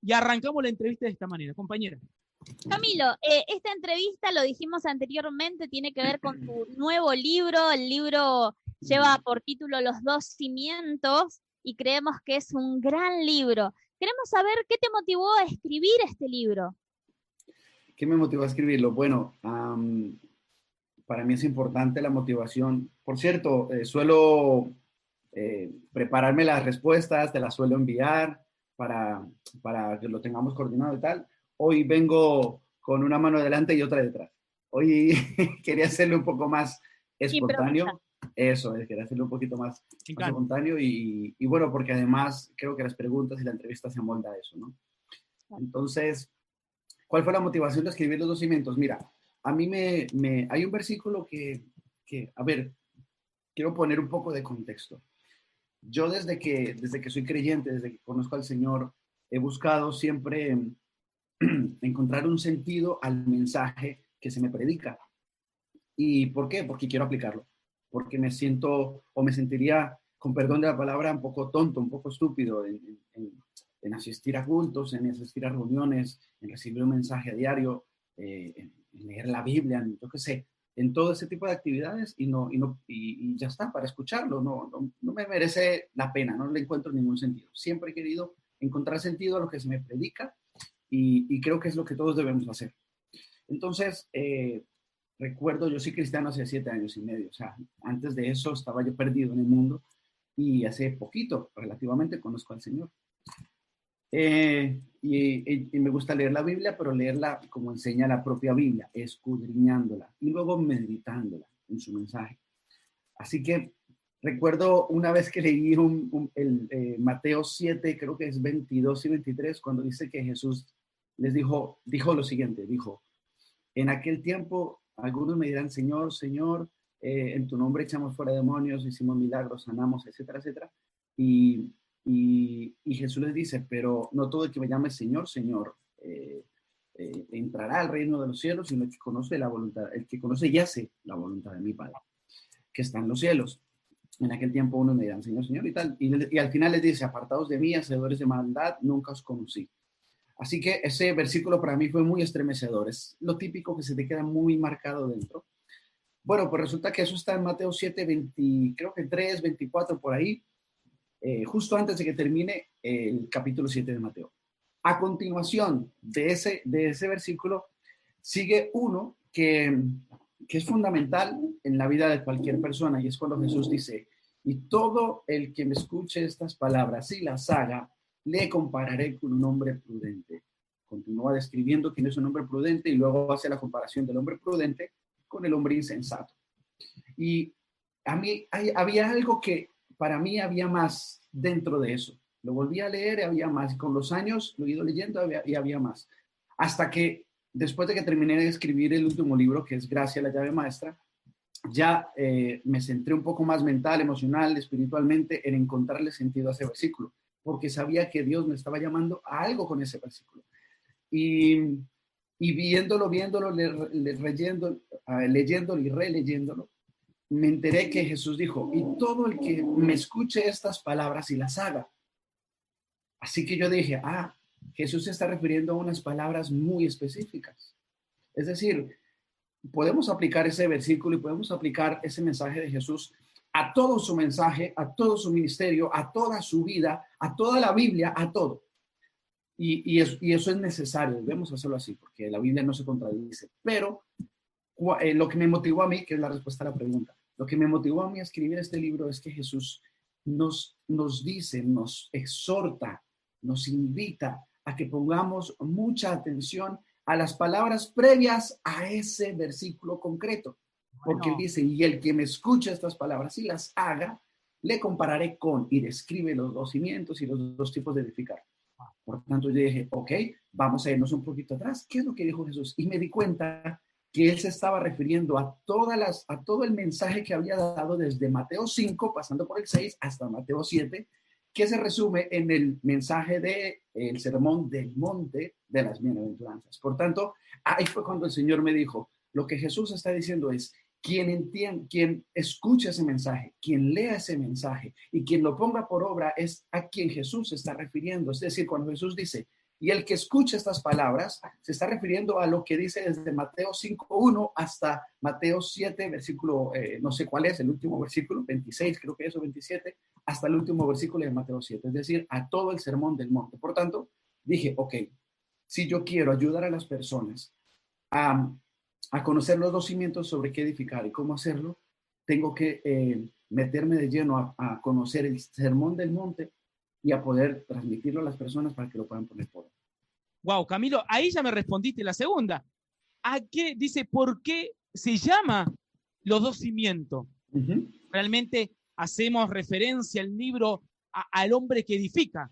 y arrancamos la entrevista de esta manera. Compañera. Camilo, esta entrevista, lo dijimos anteriormente, tiene que ver con tu nuevo libro. El libro lleva por título Los dos cimientos y creemos que es un gran libro. Queremos saber qué te motivó a escribir este libro. ¿Qué me motivó a escribirlo? Bueno, para mí es importante la motivación. Por cierto, suelo prepararme las respuestas, te las suelo enviar para que lo tengamos coordinado y tal. Hoy vengo con una mano adelante y otra detrás. Hoy quería hacerlo un poco más espontáneo. Eso, quería hacerlo un poquito más espontáneo y bueno, porque además creo que las preguntas y la entrevista se amolda a eso, ¿no? Entonces, ¿cuál fue la motivación de escribir Los dos cimientos? Mira, a mí hay un versículo que, a ver, quiero poner un poco de contexto. Yo desde que soy creyente, desde que conozco al Señor, he buscado siempre encontrar un sentido al mensaje que se me predica. ¿Y por qué? Porque quiero aplicarlo. Porque me siento o me sentiría, con perdón de la palabra, un poco tonto, un poco estúpido en asistir a cultos, en asistir a reuniones, en recibir un mensaje a diario, en leer la Biblia, yo qué sé, en todo ese tipo de actividades y ya está, para escucharlo. No me merece la pena, no le encuentro ningún sentido. Siempre he querido encontrar sentido a lo que se me predica y creo que es lo que todos debemos hacer. Entonces, recuerdo, yo soy cristiano hace 7 años y medio, o sea, antes de eso estaba yo perdido en el mundo y hace poquito, relativamente, conozco al Señor. Y me gusta leer la Biblia, pero leerla como enseña la propia Biblia, escudriñándola y luego meditándola en su mensaje. Así que recuerdo una vez que leí Mateo 7, creo que es 22 y 23, cuando dice que Jesús les dijo lo siguiente, dijo: en aquel tiempo algunos me dirán, Señor, Señor, en tu nombre echamos fuera demonios, hicimos milagros, sanamos, etcétera, etcétera. Y Jesús les dice, pero no todo el que me llame Señor, Señor, entrará al reino de los cielos, sino el que conoce la voluntad, el que conoce y hace la voluntad de mi Padre, que está en los cielos. En aquel tiempo unos me dirán, Señor, Señor, y tal. Y al final les dice, apartados de mí, hacedores de maldad, nunca os conocí. Así que ese versículo para mí fue muy estremecedor. Es lo típico que se te queda muy marcado dentro. Bueno, pues resulta que eso está en Mateo 7, 20, creo que 3, 24, por ahí, justo antes de que termine el capítulo 7 de Mateo. A continuación de ese versículo sigue uno que es fundamental en la vida de cualquier persona, y es cuando Jesús dice, y todo el que me escuche estas palabras y las haga, le compararé con un hombre prudente. Continúa describiendo quién es un hombre prudente y luego hace la comparación del hombre prudente con el hombre insensato. Y a mí había algo que para mí había más dentro de eso. Lo volví a leer y había más. Y con los años lo he ido leyendo y había más. Hasta que después de que terminé de escribir el último libro, que es Gracia, la llave maestra, ya me centré un poco más mental, emocional, espiritualmente en encontrarle sentido a ese versículo, porque sabía que Dios me estaba llamando a algo con ese versículo. Y viéndolo, leyéndolo y releyéndolo, me enteré que Jesús dijo, y todo el que me escuche estas palabras y las haga. Así que yo dije, Jesús se está refiriendo a unas palabras muy específicas. Es decir, podemos aplicar ese versículo y podemos aplicar ese mensaje de Jesús a todo su mensaje, a todo su ministerio, a toda su vida, a toda la Biblia, a todo. Y eso es necesario, debemos hacerlo así, porque la Biblia no se contradice. Pero lo que me motivó a mí, que es la respuesta a la pregunta, lo que me motivó a mí a escribir este libro es que Jesús nos dice, nos exhorta, nos invita a que pongamos mucha atención a las palabras previas a ese versículo concreto. Porque él dice, y el que me escuche estas palabras y las haga, le compararé con, y describe los dos cimientos y los dos tipos de edificar. Por tanto, yo dije, ok, vamos a irnos un poquito atrás. ¿Qué es lo que dijo Jesús? Y me di cuenta que él se estaba refiriendo a todo el mensaje que había dado desde Mateo 5, pasando por el 6, hasta Mateo 7, que se resume en el mensaje del sermón del monte de las bienaventuranzas. Por tanto, ahí fue cuando el Señor me dijo, lo que Jesús está diciendo es, quien escuche ese mensaje, quien lea ese mensaje y quien lo ponga por obra es a quien Jesús se está refiriendo. Es decir, cuando Jesús dice, Y el que escucha estas palabras se está refiriendo a lo que dice desde Mateo 5:1 hasta Mateo 7, versículo, no sé cuál es, el último versículo, 26, creo que es, o 27, hasta el último versículo de Mateo 7, es decir, a todo el sermón del monte. Por tanto, dije, ok, si yo quiero ayudar a las personas a, a conocer los dos cimientos sobre qué edificar y cómo hacerlo, tengo que meterme de lleno a conocer el sermón del monte y a poder transmitirlo a las personas para que lo puedan poner por obra. Wow, Camilo, ahí ya me respondiste la segunda. ¿A qué dice por qué se llama Los dos cimientos? Realmente hacemos referencia al libro al hombre que edifica.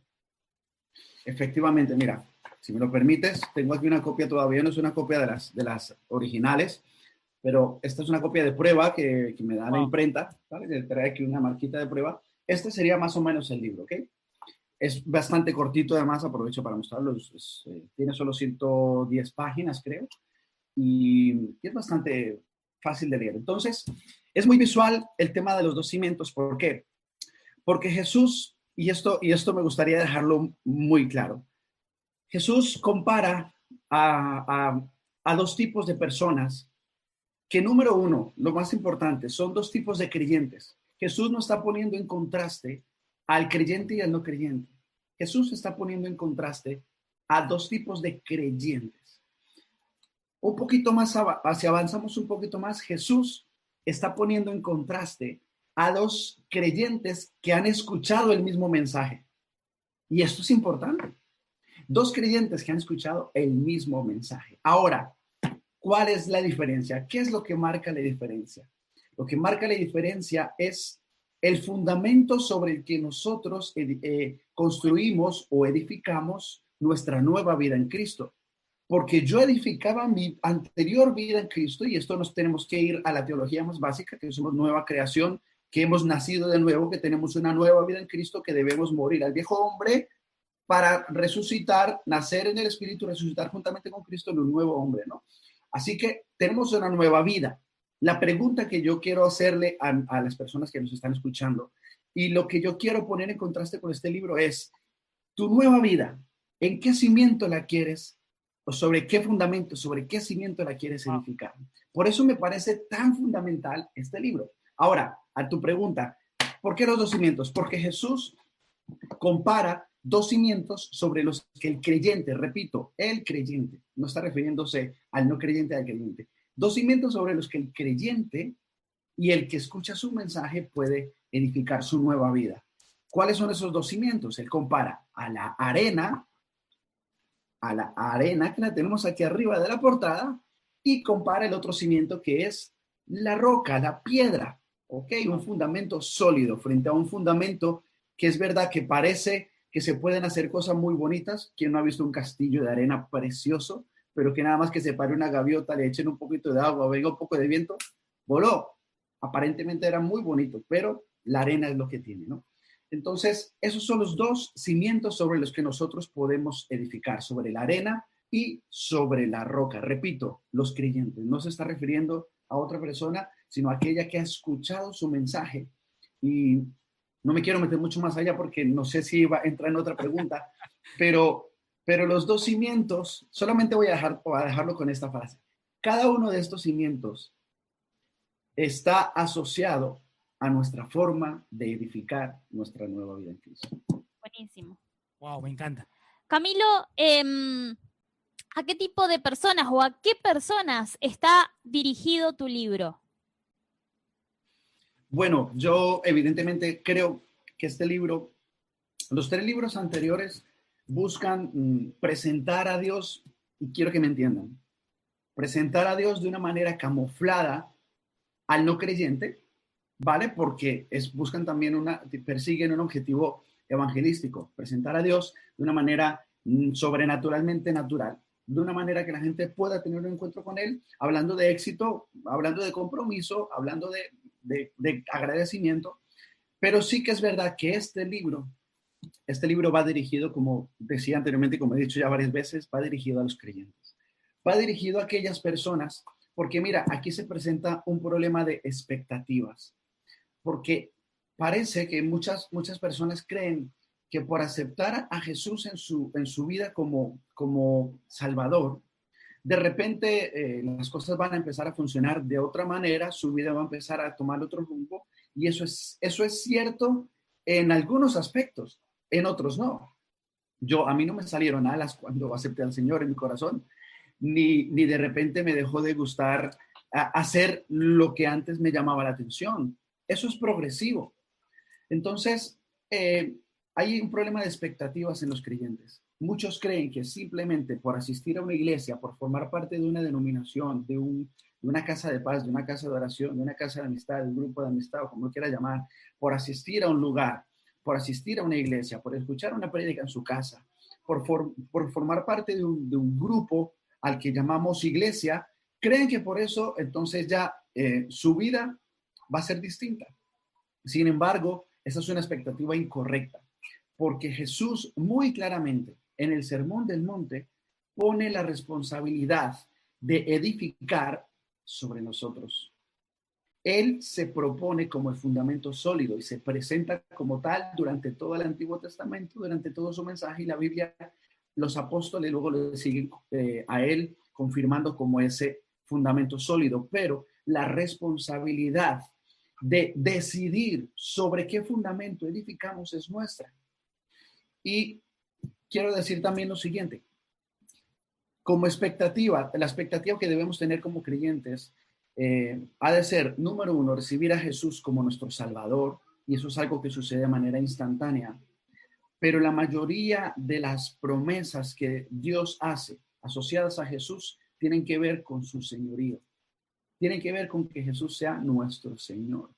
Efectivamente, mira, si me lo permites, tengo aquí una copia, todavía no es una copia de las originales, pero esta es una copia de prueba que me da la imprenta, ¿vale? Que trae aquí una marquita de prueba. Este sería más o menos el libro, ¿ok? Es bastante cortito, además, aprovecho para mostrarlo. Tiene solo 110 páginas, creo, y es bastante fácil de leer. Entonces, es muy visual el tema de los dos cimientos. ¿Por qué? Porque Jesús, y esto me gustaría dejarlo muy claro, Jesús compara a dos tipos de personas que, número uno, lo más importante, son dos tipos de creyentes. Jesús no está poniendo en contraste al creyente y al no creyente. Jesús está poniendo en contraste a dos tipos de creyentes. Un poquito más, si avanzamos un poquito más, Jesús está poniendo en contraste a dos creyentes que han escuchado el mismo mensaje. Y esto es importante. Dos creyentes que han escuchado el mismo mensaje. Ahora, ¿cuál es la diferencia? ¿Qué es lo que marca la diferencia? Lo que marca la diferencia es el fundamento sobre el que nosotros construimos o edificamos nuestra nueva vida en Cristo. Porque yo edificaba mi anterior vida en Cristo, y esto nos tenemos que ir a la teología más básica, que somos nueva creación, que hemos nacido de nuevo, que tenemos una nueva vida en Cristo, que debemos morir al viejo hombre para resucitar, nacer en el Espíritu, resucitar juntamente con Cristo en un nuevo hombre, ¿no? Así que tenemos una nueva vida. La pregunta que yo quiero hacerle a las personas que nos están escuchando y lo que yo quiero poner en contraste con este libro es, tu nueva vida, ¿en qué cimiento la quieres? ¿O sobre qué fundamento, sobre qué cimiento la quieres edificar? Por eso me parece tan fundamental este libro. Ahora, a tu pregunta, ¿por qué los dos cimientos? Porque Jesús compara dos cimientos sobre los que el creyente, repito, el creyente, no está refiriéndose al no creyente, al creyente, dos cimientos sobre los que el creyente y el que escucha su mensaje puede edificar su nueva vida. ¿Cuáles son esos dos cimientos? Él compara a la arena que la tenemos aquí arriba de la portada, y compara el otro cimiento que es la roca, la piedra, ¿ok? Un fundamento sólido frente a un fundamento que es verdad que parece que se pueden hacer cosas muy bonitas. ¿Quién no ha visto un castillo de arena precioso, pero que nada más que se pare una gaviota, le echen un poquito de agua, venga un poco de viento, voló? Aparentemente era muy bonito, pero la arena es lo que tiene, ¿no? Entonces, esos son los dos cimientos sobre los que nosotros podemos edificar, sobre la arena y sobre la roca. Repito, los creyentes. No se está refiriendo a otra persona, sino a aquella que ha escuchado su mensaje. Y no me quiero meter mucho más allá porque no sé si va a entrar en otra pregunta, pero los dos cimientos, solamente voy a dejarlo con esta frase. Cada uno de estos cimientos está asociado a nuestra forma de edificar nuestra nueva vida en Cristo. Buenísimo. Wow, me encanta. Camilo, ¿a qué tipo de personas o a qué personas está dirigido tu libro? Bueno, yo evidentemente creo que este libro, los tres libros anteriores buscan presentar a Dios, y quiero que me entiendan, presentar a Dios de una manera camuflada al no creyente, ¿vale? Porque buscan también persiguen un objetivo evangelístico, presentar a Dios de una manera sobrenaturalmente natural, de una manera que la gente pueda tener un encuentro con Él, hablando de éxito, hablando de compromiso, hablando de agradecimiento. Pero sí que es verdad que este libro va dirigido, como decía anteriormente, como he dicho ya varias veces, va dirigido a los creyentes. Va dirigido a aquellas personas, porque mira, aquí se presenta un problema de expectativas, porque parece que muchas personas creen que por aceptar a Jesús en su vida como Salvador, de repente las cosas van a empezar a funcionar de otra manera, su vida va a empezar a tomar otro rumbo, y eso es cierto en algunos aspectos, en otros no. A mí no me salieron alas cuando acepté al Señor en mi corazón, ni de repente me dejó de gustar hacer lo que antes me llamaba la atención. Eso es progresivo. Entonces, hay un problema de expectativas en los creyentes. Muchos creen que simplemente por asistir a una iglesia, por formar parte de una denominación, de una casa de paz, de una casa de oración, de una casa de amistad, de un grupo de amistad, o como lo quiera llamar, por asistir a un lugar, por asistir a una iglesia, por escuchar una prédica en su casa, por formar parte de un grupo al que llamamos iglesia, creen que por eso entonces ya su vida va a ser distinta. Sin embargo, esa es una expectativa incorrecta, porque Jesús muy claramente en el Sermón del Monte pone la responsabilidad de edificar sobre nosotros. Él se propone como el fundamento sólido y se presenta como tal durante todo el Antiguo Testamento, durante todo su mensaje, y la Biblia, los apóstoles luego le siguen a él confirmando como ese fundamento sólido, pero la responsabilidad de decidir sobre qué fundamento edificamos es nuestra. Y quiero decir también lo siguiente, como expectativa, la expectativa que debemos tener como creyentes ha de ser, número uno, recibir a Jesús como nuestro Salvador, y eso es algo que sucede de manera instantánea, pero la mayoría de las promesas que Dios hace asociadas a Jesús tienen que ver con su señorío, tienen que ver con que Jesús sea nuestro Señor,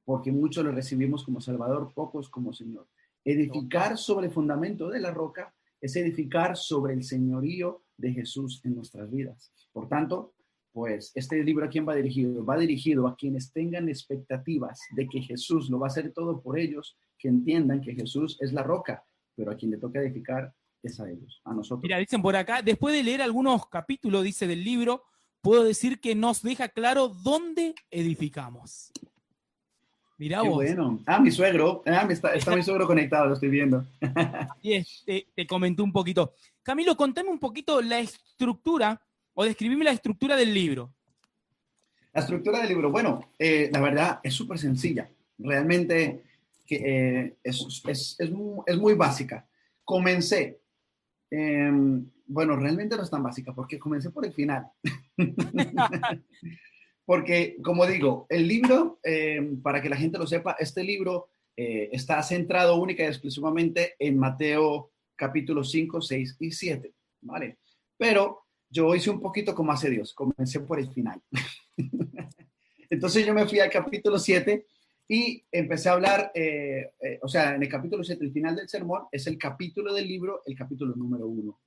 porque muchos lo recibimos como Salvador, pocos como Señor. Edificar sobre el fundamento de la roca es edificar sobre el señorío de Jesús en nuestras vidas. Por tanto, pues este libro ¿a quién va dirigido? Va dirigido a quienes tengan expectativas de que Jesús lo va a hacer todo por ellos, que entiendan que Jesús es la roca, pero a quien le toca edificar es a ellos, a nosotros. Mira, dicen por acá, después de leer algunos capítulos, dice, del libro, puedo decir que nos deja claro dónde edificamos. Mirá Qué vos. bueno. Mi suegro. Está mi suegro conectado, lo estoy viendo. Y te comenté un poquito. Camilo, contame un poquito la estructura, o describime la estructura del libro. La estructura del libro, bueno, la verdad es súper sencilla. Realmente es muy básica. Comencé, bueno, realmente no es tan básica porque comencé por el final. Porque, como digo, el libro, para que la gente lo sepa, este libro está centrado única y exclusivamente en Mateo capítulo 5, 6 y 7, ¿vale? Pero yo hice un poquito como hace Dios, comencé por el final. Entonces yo me fui al capítulo 7 y empecé a hablar, o sea, en el capítulo 7, el final del sermón, es el capítulo del libro, el capítulo número 1.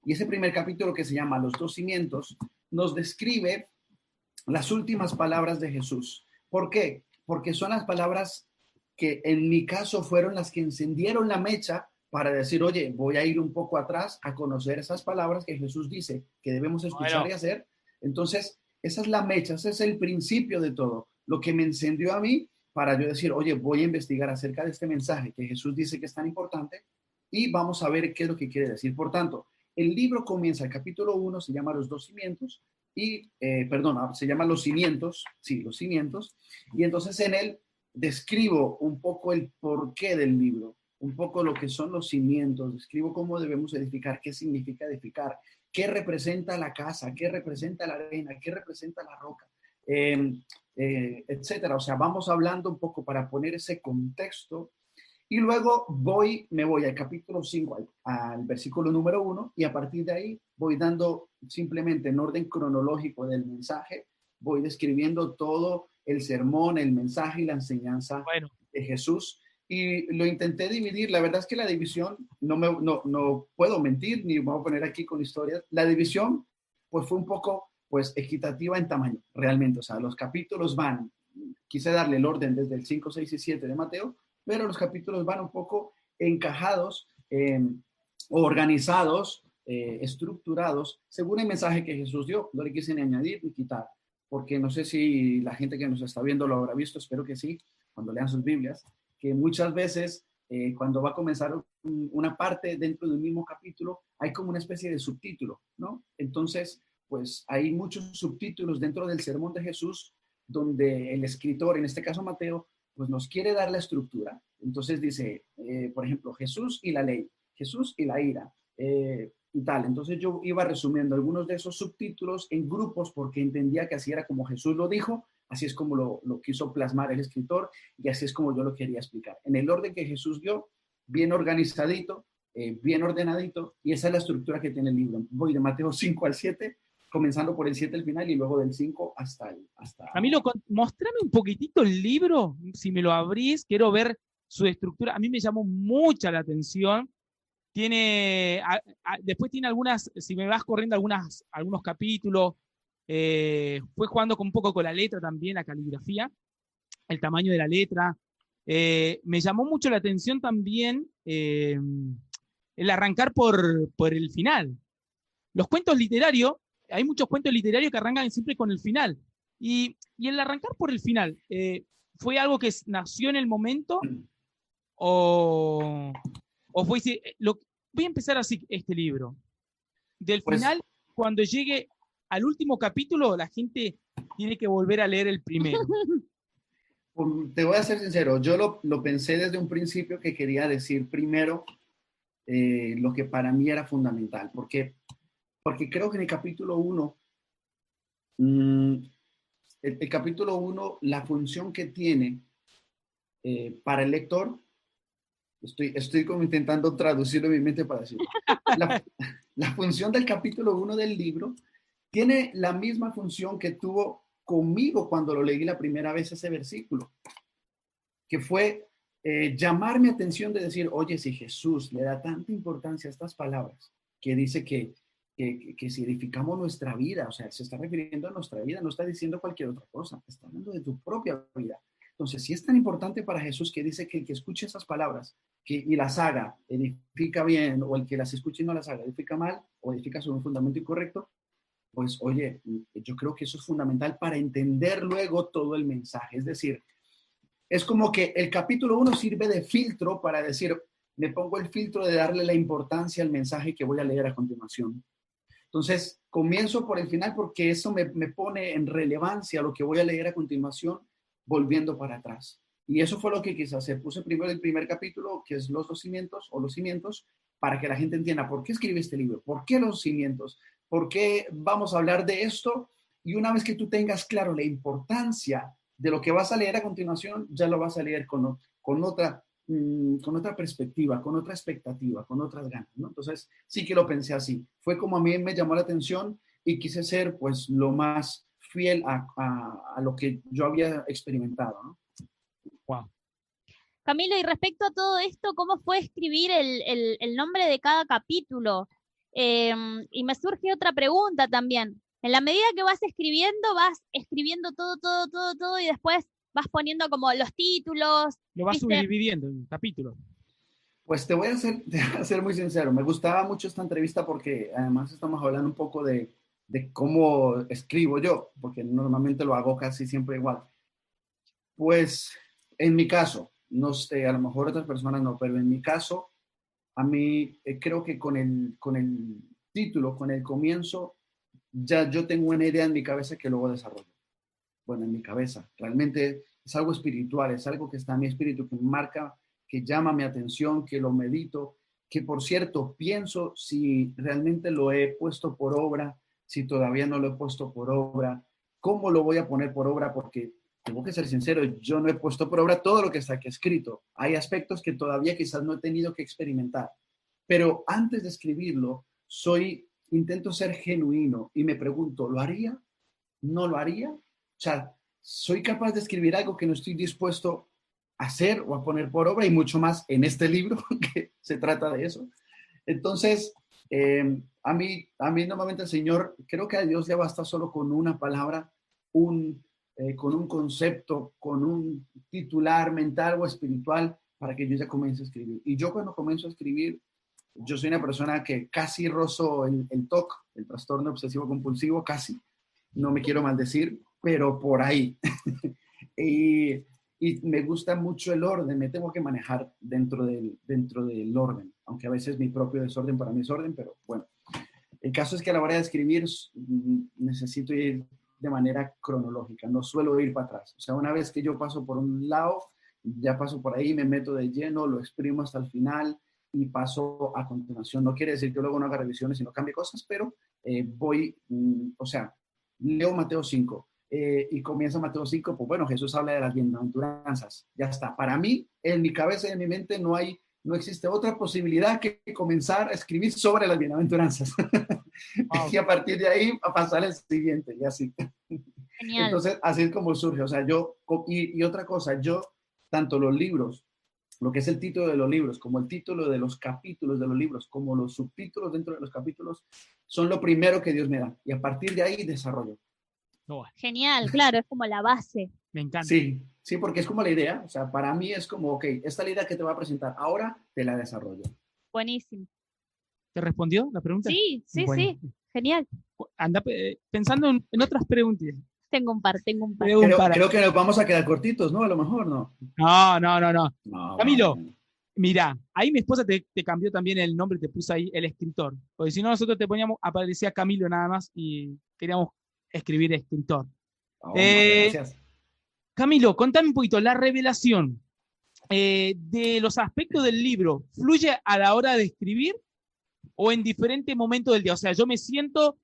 Y ese primer capítulo, que se llama Los dos cimientos, nos describe las últimas palabras de Jesús. ¿Por qué? Porque son las palabras que en mi caso fueron las que encendieron la mecha para decir, oye, voy a ir un poco atrás a conocer esas palabras que Jesús dice que debemos escuchar y hacer. Entonces, esa es la mecha, ese es el principio de todo. Lo que me encendió a mí para yo decir, oye, voy a investigar acerca de este mensaje que Jesús dice que es tan importante y vamos a ver qué es lo que quiere decir. Por tanto, el libro comienza, el capítulo 1 se llama Los dos cimientos, y, se llama Los cimientos, sí, Los cimientos, y entonces en él describo un poco el porqué del libro, un poco lo que son los cimientos, describo cómo debemos edificar, qué significa edificar, qué representa la casa, qué representa la arena, qué representa la roca, etcétera. O sea, vamos hablando un poco para poner ese contexto. Y luego me voy al capítulo 5, al versículo número 1, y a partir de ahí voy dando simplemente en orden cronológico del mensaje, voy describiendo todo el sermón, el mensaje y la enseñanza de Jesús. Y lo intenté dividir. La verdad es que la división, no puedo mentir, ni me voy a poner aquí con historias. La división, pues fue un poco, pues, equitativa en tamaño, realmente. O sea, los capítulos quise darle el orden desde el 5, 6 y 7 de Mateo, pero los capítulos van un poco encajados, organizados, estructurados, según el mensaje que Jesús dio. No le quise ni añadir ni quitar, porque no sé si la gente que nos está viendo lo habrá visto, espero que sí, cuando lean sus Biblias, que muchas veces cuando va a comenzar una parte dentro de un mismo capítulo, hay como una especie de subtítulo, ¿no? Entonces, pues hay muchos subtítulos dentro del sermón de Jesús donde el escritor, en este caso Mateo, pues nos quiere dar la estructura. Entonces dice, por ejemplo, Jesús y la ley, Jesús y la ira, y tal. Entonces yo iba resumiendo algunos de esos subtítulos en grupos porque entendía que así era como Jesús lo dijo, así es como lo quiso plasmar el escritor y así es como yo lo quería explicar. En el orden que Jesús dio, bien organizadito, bien ordenadito, y esa es la estructura que tiene el libro. Voy de Mateo 5 al 7, comenzando por el 7 al final y luego del 5 hasta el... Camilo, mostrame un poquitito el libro, si me lo abrís, quiero ver su estructura. A mí me llamó mucha la atención. Después tiene algunas, si me vas corriendo algunos capítulos, fue jugando un poco con la letra también, la caligrafía, el tamaño de la letra. Me llamó mucho la atención también el arrancar por el final. Los cuentos literarios, hay muchos cuentos literarios que arrancan siempre con el final. Y el arrancar por el final, ¿fue algo que nació en el momento? ¿O fue voy a empezar así este libro? Del final, cuando llegue al último capítulo, la gente tiene que volver a leer el primero. Te voy a ser sincero, yo lo pensé desde un principio que quería decir primero lo que para mí era fundamental. Porque creo que en el capítulo 1, el capítulo 1, la función que tiene para el lector, estoy como intentando traducirlo en mi mente para decirlo. La función del capítulo 1 del libro tiene la misma función que tuvo conmigo cuando lo leí la primera vez ese versículo, que fue llamar mi atención de decir, oye, si Jesús le da tanta importancia a estas palabras, que dice que si edificamos nuestra vida, o sea, se está refiriendo a nuestra vida, no está diciendo cualquier otra cosa, está hablando de tu propia vida. Entonces, si es tan importante para Jesús que dice que el que escuche esas palabras y las haga, edifica bien, o el que las escuche y no las haga, edifica mal, o edifica sobre un fundamento incorrecto, pues, oye, yo creo que eso es fundamental para entender luego todo el mensaje. Es decir, es como que el capítulo 1 sirve de filtro para decir, me pongo el filtro de darle la importancia al mensaje que voy a leer a continuación. Entonces, comienzo por el final porque eso me pone en relevancia lo que voy a leer a continuación, volviendo para atrás. Y eso fue lo que quise hacer. Puse primero el primer capítulo, que es los cimientos, para que la gente entienda por qué escribí este libro, por qué los cimientos, por qué vamos a hablar de esto. Y una vez que tú tengas claro la importancia de lo que vas a leer a continuación, ya lo vas a leer con otra perspectiva, con otra expectativa, con otras ganas, ¿no? Entonces, sí que lo pensé así. Fue como a mí me llamó la atención y quise ser, pues, lo más fiel a lo que yo había experimentado, ¿no? Wow. Camilo, y respecto a todo esto, ¿cómo fue escribir el nombre de cada capítulo? Y me surge otra pregunta también. En la medida que vas escribiendo todo y después vas poniendo como los títulos. Lo vas subdividiendo en capítulos. Pues te voy a ser muy sincero. Me gustaba mucho esta entrevista porque además estamos hablando un poco de cómo escribo yo, porque normalmente lo hago casi siempre igual. Pues en mi caso, no sé, a lo mejor otras personas no, pero en mi caso, a mí creo que con el título, con el comienzo, ya yo tengo una idea en mi cabeza que luego desarrollo. Bueno, en mi cabeza. Realmente es algo espiritual, es algo que está en mi espíritu, que me marca, que llama mi atención, que lo medito, que por cierto, pienso si realmente lo he puesto por obra, si todavía no lo he puesto por obra, cómo lo voy a poner por obra, porque tengo que ser sincero, yo no he puesto por obra todo lo que está aquí escrito. Hay aspectos que todavía quizás no he tenido que experimentar, pero antes de escribirlo, intento ser genuino y me pregunto, ¿lo haría? ¿No lo haría? O sea, soy capaz de escribir algo que no estoy dispuesto a hacer o a poner por obra, y mucho más en este libro, que se trata de eso. Entonces, a mí normalmente el Señor, creo que a Dios le basta solo con una palabra, con un concepto, con un titular mental o espiritual para que yo ya comience a escribir. Y yo cuando comienzo a escribir, yo soy una persona que casi rozo el TOC, el trastorno obsesivo compulsivo, casi. No me quiero maldecir, pero por ahí. y y me gusta mucho el orden, me tengo que manejar dentro del orden, aunque a veces mi propio desorden para mí es orden, pero bueno. El caso es que a la hora de escribir necesito ir de manera cronológica, no suelo ir para atrás. O sea, una vez que yo paso por un lado, ya paso por ahí, me meto de lleno, lo exprimo hasta el final y paso a continuación. No quiere decir que luego no haga revisiones y no cambie cosas, pero o sea, leo Mateo 5 y comienza Mateo 5, pues bueno, Jesús habla de las bienaventuranzas, ya está. Para mí, en mi cabeza y en mi mente no existe otra posibilidad que comenzar a escribir sobre las bienaventuranzas. Wow. Y a partir de ahí a pasar al siguiente y así. Genial. Entonces, así es como surge. O sea, y otra cosa, yo, tanto los libros, lo que es el título de los libros, como el título de los capítulos de los libros, como los subtítulos dentro de los capítulos, son lo primero que Dios me da. Y a partir de ahí desarrollo. Oh, Genial, claro, es como la base. me encanta. Sí, porque es como la idea. O sea, para mí es como, ok, esta es la idea que te voy a presentar. Ahora te la desarrollo. Buenísimo. ¿Te respondió la pregunta? Sí, Bueno. sí, genial. Anda pensando en otras preguntas. Tengo un par. Creo que nos vamos a quedar cortitos, ¿no? A lo mejor, ¿no? No. Camilo, mira, ahí mi esposa te cambió también el nombre, te puso ahí el escritor. Porque si no, nosotros te poníamos, aparecía Camilo nada más y queríamos escribir escritor. Gracias. Camilo, contame un poquito, la revelación de los aspectos del libro, ¿fluye a la hora de escribir o en diferentes momentos del día? O sea, yo me siento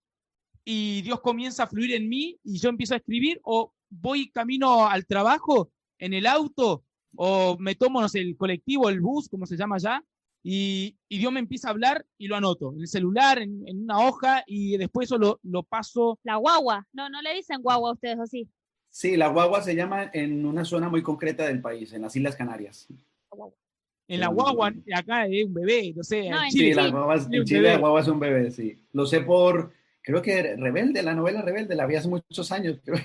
y Dios comienza a fluir en mí y yo empiezo a escribir, o voy camino al trabajo en el auto, o me tomo, no sé, el colectivo, el bus, como se llama allá, y Dios me empieza a hablar y lo anoto en el celular, en una hoja, y después eso lo paso. La guagua. No le dicen guagua a ustedes, ¿o sí? Sí, la guagua se llama en una zona muy concreta del país, en las Islas Canarias. En la guagua, acá es un bebé, no sé, No, en en Chile. Sí, Chile. en Chile la guagua es un bebé, sí. Lo sé creo que Rebelde, la novela Rebelde, la vi hace muchos años, creo,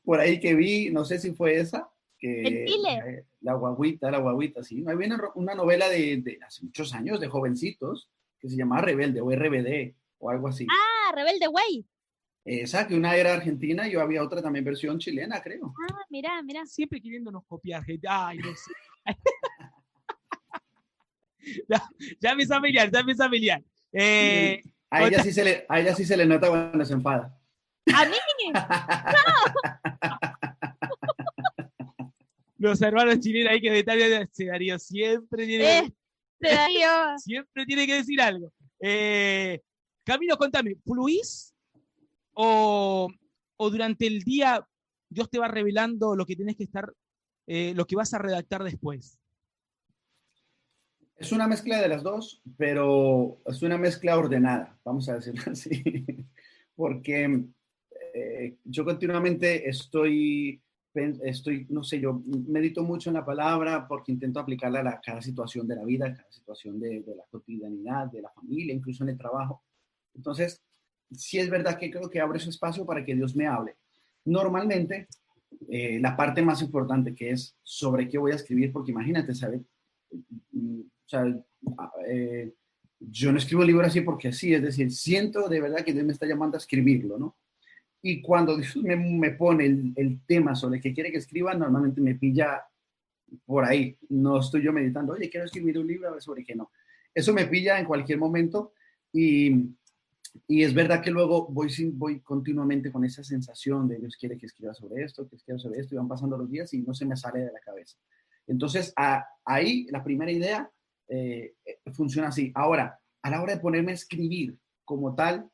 por ahí que vi, no sé si fue esa, ¿En Chile? la guaguita, sí. Había una novela de hace muchos años, de jovencitos, que se llamaba Rebelde o RBD o algo así. Ah, Rebelde Way. Esa, que una era argentina y había otra también versión chilena, creo. Ah, mirá. Siempre queriéndonos copiar, gente. Ay, no sé. Ya me es familiar. A ella sí se le nota cuando se enfada. ¿A mí? Los hermanos chilenos ahí que detallan, Darío siempre tiene que decir algo. Camilo, contame, ¿fluís o durante el día Dios te va revelando lo que tenés que estar, lo que vas a redactar después? Es una mezcla de las dos, pero es una mezcla ordenada, vamos a decirlo así, porque yo continuamente no sé, yo medito mucho en la palabra porque intento aplicarla a cada situación de la vida, cada situación de la cotidianidad, de la familia, incluso en el trabajo. Entonces, sí es verdad que creo que abro ese espacio para que Dios me hable. Normalmente, la parte más importante que es sobre qué voy a escribir, porque imagínate, ¿sabes? O sea, yo no escribo libros así porque sí, es decir, siento de verdad que Dios me está llamando a escribirlo, ¿no? Y cuando Dios me pone el tema sobre el que quiere que escriba, normalmente me pilla por ahí. No estoy yo meditando, oye, quiero escribir un libro, a ver sobre qué no. Eso me pilla en cualquier momento y es verdad que luego voy continuamente con esa sensación de Dios quiere que escriba sobre esto, y van pasando los días y no se me sale de la cabeza. Entonces, ahí la primera idea funciona así. Ahora, a la hora de ponerme a escribir como tal,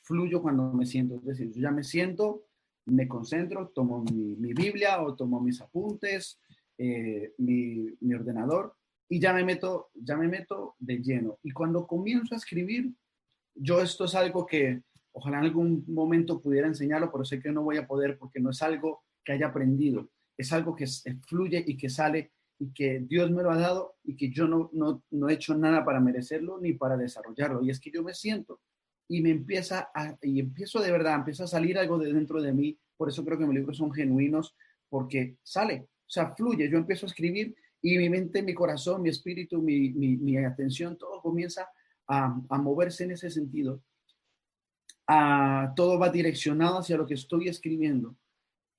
fluyo cuando me siento. Es decir, yo ya me siento, me concentro, tomo mi Biblia o tomo mis apuntes, mi ordenador y ya me meto de lleno. Y cuando comienzo a escribir, esto es algo que ojalá en algún momento pudiera enseñarlo, pero sé que no voy a poder porque no es algo que haya aprendido. Es algo que fluye y que sale y que Dios me lo ha dado y que yo no he hecho nada para merecerlo ni para desarrollarlo. Y es que yo me siento y empiezo de verdad, empieza a salir algo de dentro de mí. Por eso creo que mis libros son genuinos, porque sale, o sea, fluye. Yo empiezo a escribir y mi mente, mi corazón, mi espíritu, mi atención, todo comienza a moverse en ese sentido. Todo va direccionado hacia lo que estoy escribiendo.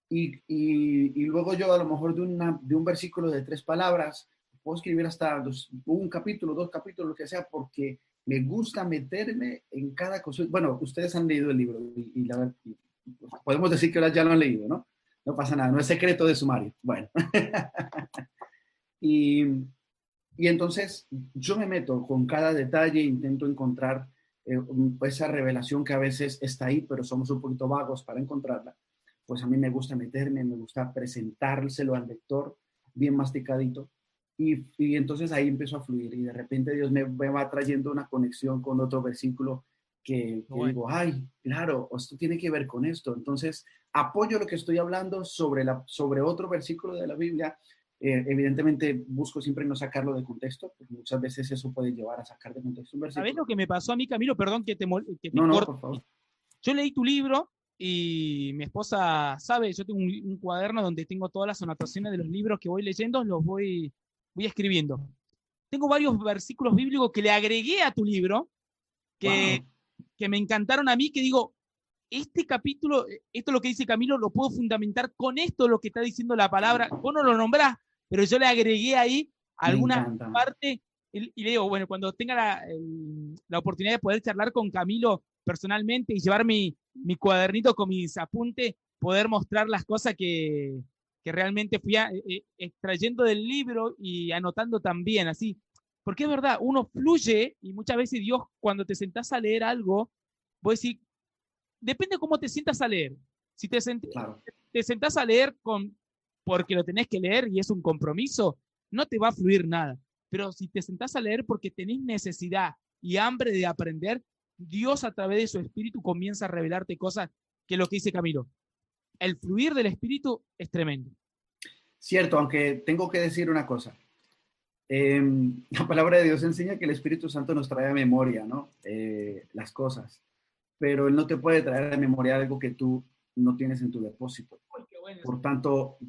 y luego yo a lo mejor de un versículo de 3 palabras, puedo escribir hasta un capítulo, 2 capítulos, lo que sea, porque me gusta meterme en cada cosa. Bueno, ustedes han leído el libro pues, podemos decir que ahora ya lo han leído, ¿no? No pasa nada, no es secreto de sumario. Bueno, y, y entonces yo me meto con cada detalle, intento encontrar esa revelación que a veces está ahí, pero somos un poquito vagos para encontrarla. Pues a mí me gusta meterme, me gusta presentárselo al lector bien masticadito. Y entonces ahí empiezo a fluir y de repente Dios me va trayendo una conexión con otro versículo que Bueno. digo, ay, claro, esto tiene que ver con esto. Entonces apoyo lo que estoy hablando sobre otro versículo de la Biblia. Evidentemente busco siempre no sacarlo de contexto, porque muchas veces eso puede llevar a sacar de contexto un ¿Sabés versículo. lo que me pasó a mí, Camilo? Perdón que te No, corte. por favor. Yo leí tu libro y mi esposa sabe, yo tengo un cuaderno donde tengo todas las anotaciones de los libros que voy leyendo, voy escribiendo. Tengo varios versículos bíblicos que le agregué a tu libro, que, Wow. que me encantaron a mí, que digo, este capítulo, esto es lo que dice Camilo, lo puedo fundamentar con esto, lo que está diciendo la palabra. Vos no lo nombrás, pero yo le agregué ahí Me alguna encanta. parte y le digo, bueno, cuando tenga la oportunidad de poder charlar con Camilo personalmente y llevar mi cuadernito con mis apuntes, poder mostrar las cosas que realmente fui extrayendo del libro y anotando también, así. Porque es verdad, uno fluye y muchas veces Dios, cuando te sentás a leer algo, vos decís, depende cómo te sientas a leer. Si Claro. te sentás a leer porque lo tenés que leer y es un compromiso, no te va a fluir nada. Pero si te sentás a leer porque tenés necesidad y hambre de aprender, Dios a través de su espíritu comienza a revelarte cosas que lo que dice Camilo. El fluir del espíritu es tremendo. Cierto, aunque tengo que decir una cosa. La palabra de Dios enseña que el Espíritu Santo nos trae a memoria, ¿no? Las cosas, pero Él no te puede traer a memoria algo que tú no tienes en tu depósito. Uy, qué bueno.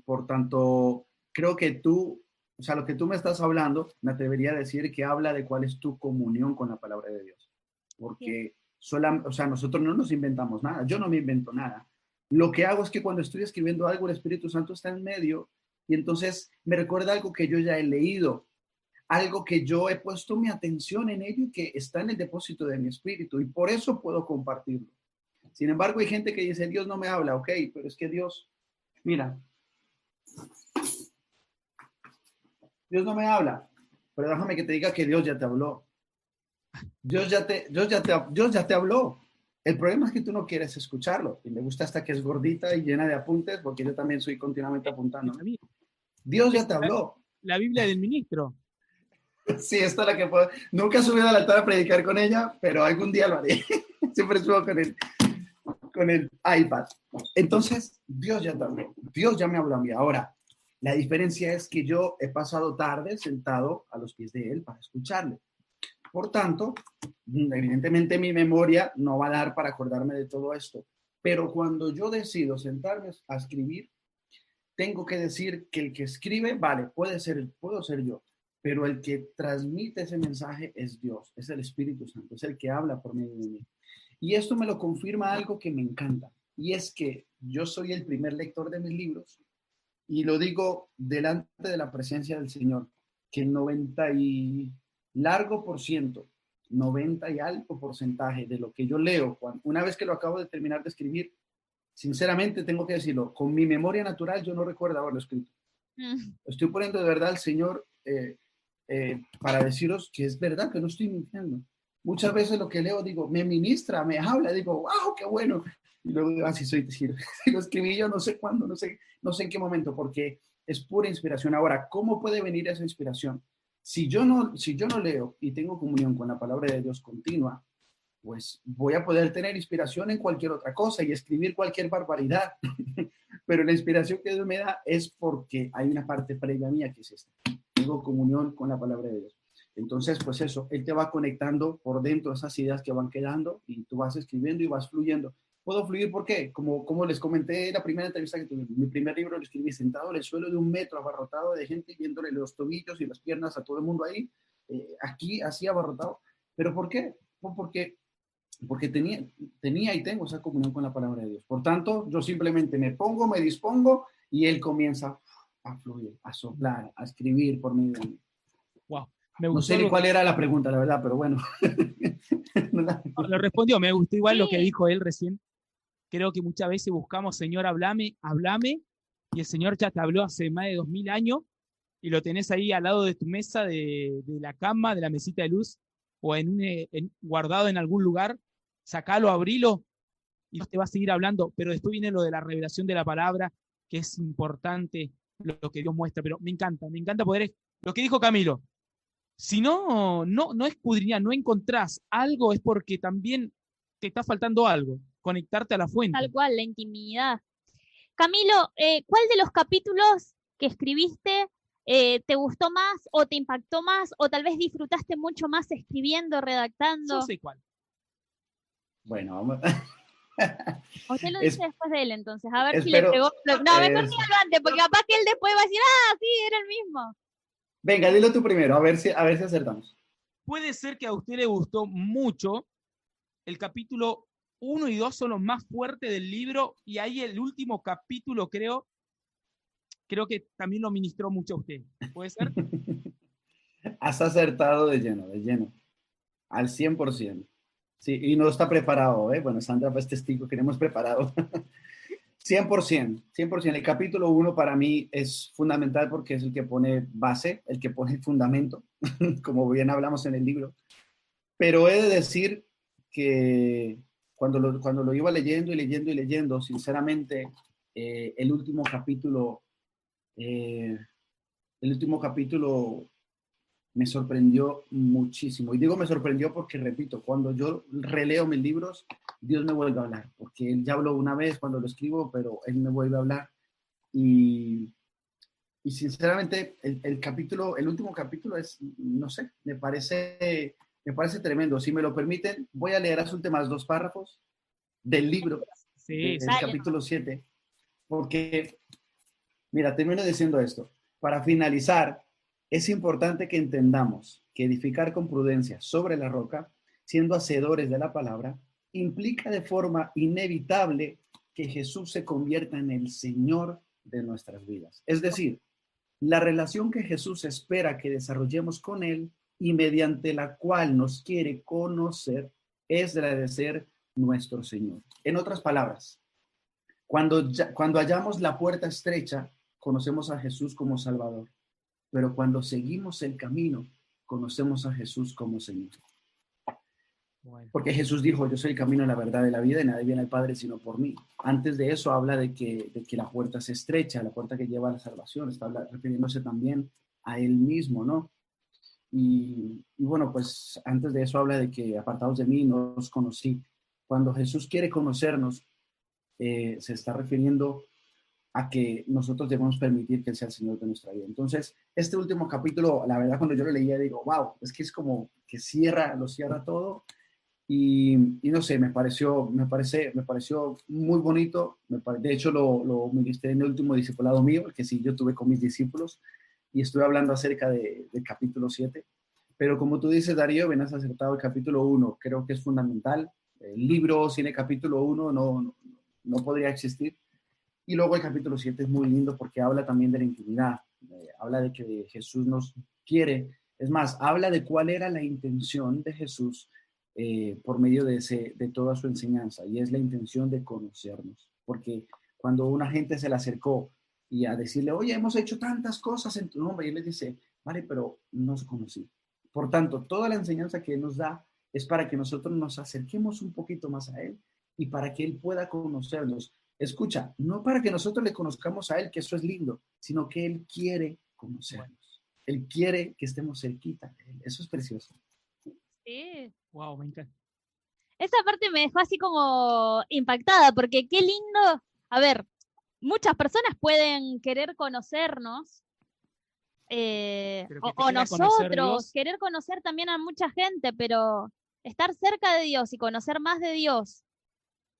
Por tanto, creo que tú, o sea, lo que tú me estás hablando, me atrevería a decir que habla de cuál es tu comunión con la palabra de Dios. Porque o sea, nosotros no nos inventamos nada, yo no me invento nada. Lo que hago es que cuando estoy escribiendo algo, el Espíritu Santo está en medio y entonces me recuerda algo que yo ya he leído, algo que yo he puesto mi atención en ello y que está en el depósito de mi espíritu y por eso puedo compartirlo. Sin embargo, hay gente que dice, Dios no me habla, ok, pero es que Dios, mira, Dios no me habla, pero déjame que te diga que Dios ya te habló. Dios ya te habló. El problema es que tú no quieres escucharlo. Y me gusta hasta que es gordita y llena de apuntes, porque yo también soy continuamente apuntando, ¿no? Dios ya te habló. La Biblia del ministro. Sí, esta es la que puedo. Nunca he subido al altar a predicar con ella, pero algún día lo haré. Siempre subo con el iPad. Entonces, Dios ya te habló. Dios ya me habló a mí. Ahora, la diferencia es que yo he pasado tarde sentado a los pies de Él para escucharle. Por tanto, evidentemente mi memoria no va a dar para acordarme de todo esto. Pero cuando yo decido sentarme a escribir, tengo que decir que el que escribe, vale, puedo ser yo, pero el que transmite ese mensaje es Dios, es el Espíritu Santo, es el que habla por medio de mí. Y esto me lo confirma algo que me encanta, y es que yo soy el primer lector de mis libros, y lo digo delante de la presencia del Señor, que el 90 y largo por ciento, 90 y algo porcentaje de lo que yo leo, una vez que lo acabo de terminar de escribir, sinceramente tengo que decirlo, con mi memoria natural yo no recuerdo haberlo escrito. Estoy poniendo de verdad al Señor para deciros que es verdad, que no estoy mintiendo. Muchas veces lo que leo digo, me ministra, me habla, digo, wow, qué bueno. Y luego así soy, si lo escribí yo no sé cuándo, no sé en qué momento, porque es pura inspiración. Ahora, ¿cómo puede venir esa inspiración? Si yo no leo y tengo comunión con la palabra de Dios continua, pues voy a poder tener inspiración en cualquier otra cosa y escribir cualquier barbaridad. Pero la inspiración que Dios me da es porque hay una parte previa mía que es esta. Tengo comunión con la palabra de Dios. Entonces, pues eso, Él te va conectando por dentro esas ideas que van quedando y tú vas escribiendo y vas fluyendo. ¿Puedo fluir por qué? Como les comenté en la primera entrevista que tuve, mi primer libro lo escribí sentado en el suelo de 1 metro, abarrotado de gente, viéndole los tobillos y las piernas a todo el mundo ahí, aquí así abarrotado. ¿Pero por qué? Pues porque porque tenía y tengo esa comunión con la palabra de Dios. Por tanto, yo simplemente me pongo, me dispongo y Él comienza a fluir, a soplar, a escribir por medio de mí. Wow, me No gustó sé ni cuál era la pregunta, la verdad, pero bueno. lo respondió, me gustó igual lo que Sí. dijo él recién. Creo que muchas veces buscamos, Señor, hablame, hablame, y el Señor ya te habló hace más de 2000 años, y lo tenés ahí al lado de tu mesa, de la cama, de la mesita de luz, o guardado en algún lugar. Sacalo, abrilo, y Dios te va a seguir hablando. Pero después viene lo de la revelación de la palabra, que es importante, lo que Dios muestra. Pero me encanta poder, lo que dijo Camilo. Si no escudriñás, no encontrás algo, es porque también te está faltando algo, conectarte a la fuente. Tal cual, la intimidad. Camilo, ¿cuál de los capítulos que escribiste te gustó más o te impactó más o tal vez disfrutaste mucho más escribiendo, redactando? Yo sé cuál. Bueno, vamos. Usted lo dice después de él, entonces, a ver si Espero, le pegó. No, mejor dígalo antes, porque capaz que él después va a decir, ah, sí, era el mismo. venga, dilo tú primero, a ver si acertamos. Puede ser que a usted le gustó mucho. El capítulo 1 y 2 son los más fuertes del libro, y ahí el último capítulo creo que también lo ministró mucho a usted. ¿Puede ser? Has acertado de lleno, al 100%. Sí, y no está preparado, ¿eh? Bueno, Sandra es testigo que no hemos preparado. 100%, 100%. El capítulo 1 para mí es fundamental porque es el que pone base, el que pone fundamento, como bien hablamos en el libro. Pero he de decir que cuando lo iba leyendo y leyendo y leyendo, sinceramente, el último capítulo me sorprendió muchísimo. Y digo me sorprendió porque, repito, cuando yo releo mis libros, Dios me vuelve a hablar, porque Él ya habló una vez cuando lo escribo, pero Él me vuelve a hablar. Y, y sinceramente, el último capítulo es, no sé, me parece tremendo. Si me lo permiten, voy a leer las últimas 2 párrafos del libro, Sí, del capítulo 7, porque, mira, termino diciendo esto. Para finalizar, es importante que entendamos que edificar con prudencia sobre la roca, siendo hacedores de la palabra, implica de forma inevitable que Jesús se convierta en el Señor de nuestras vidas. Es decir, la relación que Jesús espera que desarrollemos con Él y mediante la cual nos quiere conocer es la de ser nuestro Señor. En otras palabras, cuando hallamos la puerta estrecha, conocemos a Jesús como Salvador, pero cuando seguimos el camino, conocemos a Jesús como Señor. bueno. Porque Jesús dijo, yo soy el camino, la verdad y la vida, y nadie viene al Padre sino por mí. Antes de eso habla de que la puerta es estrecha, la puerta que lleva a la salvación, está refiriéndose también a Él mismo, ¿no? Y bueno, pues antes de eso habla de que apartados de mí no os conocí. Cuando Jesús quiere conocernos, se está refiriendo a que nosotros debemos permitir que Él sea el Señor de nuestra vida. Entonces, este último capítulo, la verdad, cuando yo lo leía, digo, wow, es que es como que lo cierra todo. Y no sé, me pareció muy bonito. De hecho, lo ministré en el último discipulado mío, que sí, yo tuve con mis discípulos, y estuve hablando acerca del capítulo 7. Pero como tú dices, Darío, bien has acertado el capítulo 1, creo que es fundamental. El libro sin el capítulo 1 no podría existir. Y luego el capítulo 7 es muy lindo porque habla también de la intimidad, habla de que Jesús nos quiere. Es más, habla de cuál era la intención de Jesús por medio de toda su enseñanza, y es la intención de conocernos. Porque cuando una gente se le acercó y a decirle, oye, hemos hecho tantas cosas en tu nombre, y él les dice, vale, pero no os conocí. Por tanto, toda la enseñanza que Él nos da es para que nosotros nos acerquemos un poquito más a Él y para que Él pueda conocernos. Escucha, no para que nosotros le conozcamos a Él, que eso es lindo, sino que Él quiere conocernos. Él quiere que estemos cerquita de Él. Eso es precioso. Sí. Wow, me encanta. Esa parte me dejó así como impactada, porque qué lindo. A ver, muchas personas pueden querer conocernos, o nosotros, querer conocer también a mucha gente, pero estar cerca de Dios y conocer más de Dios,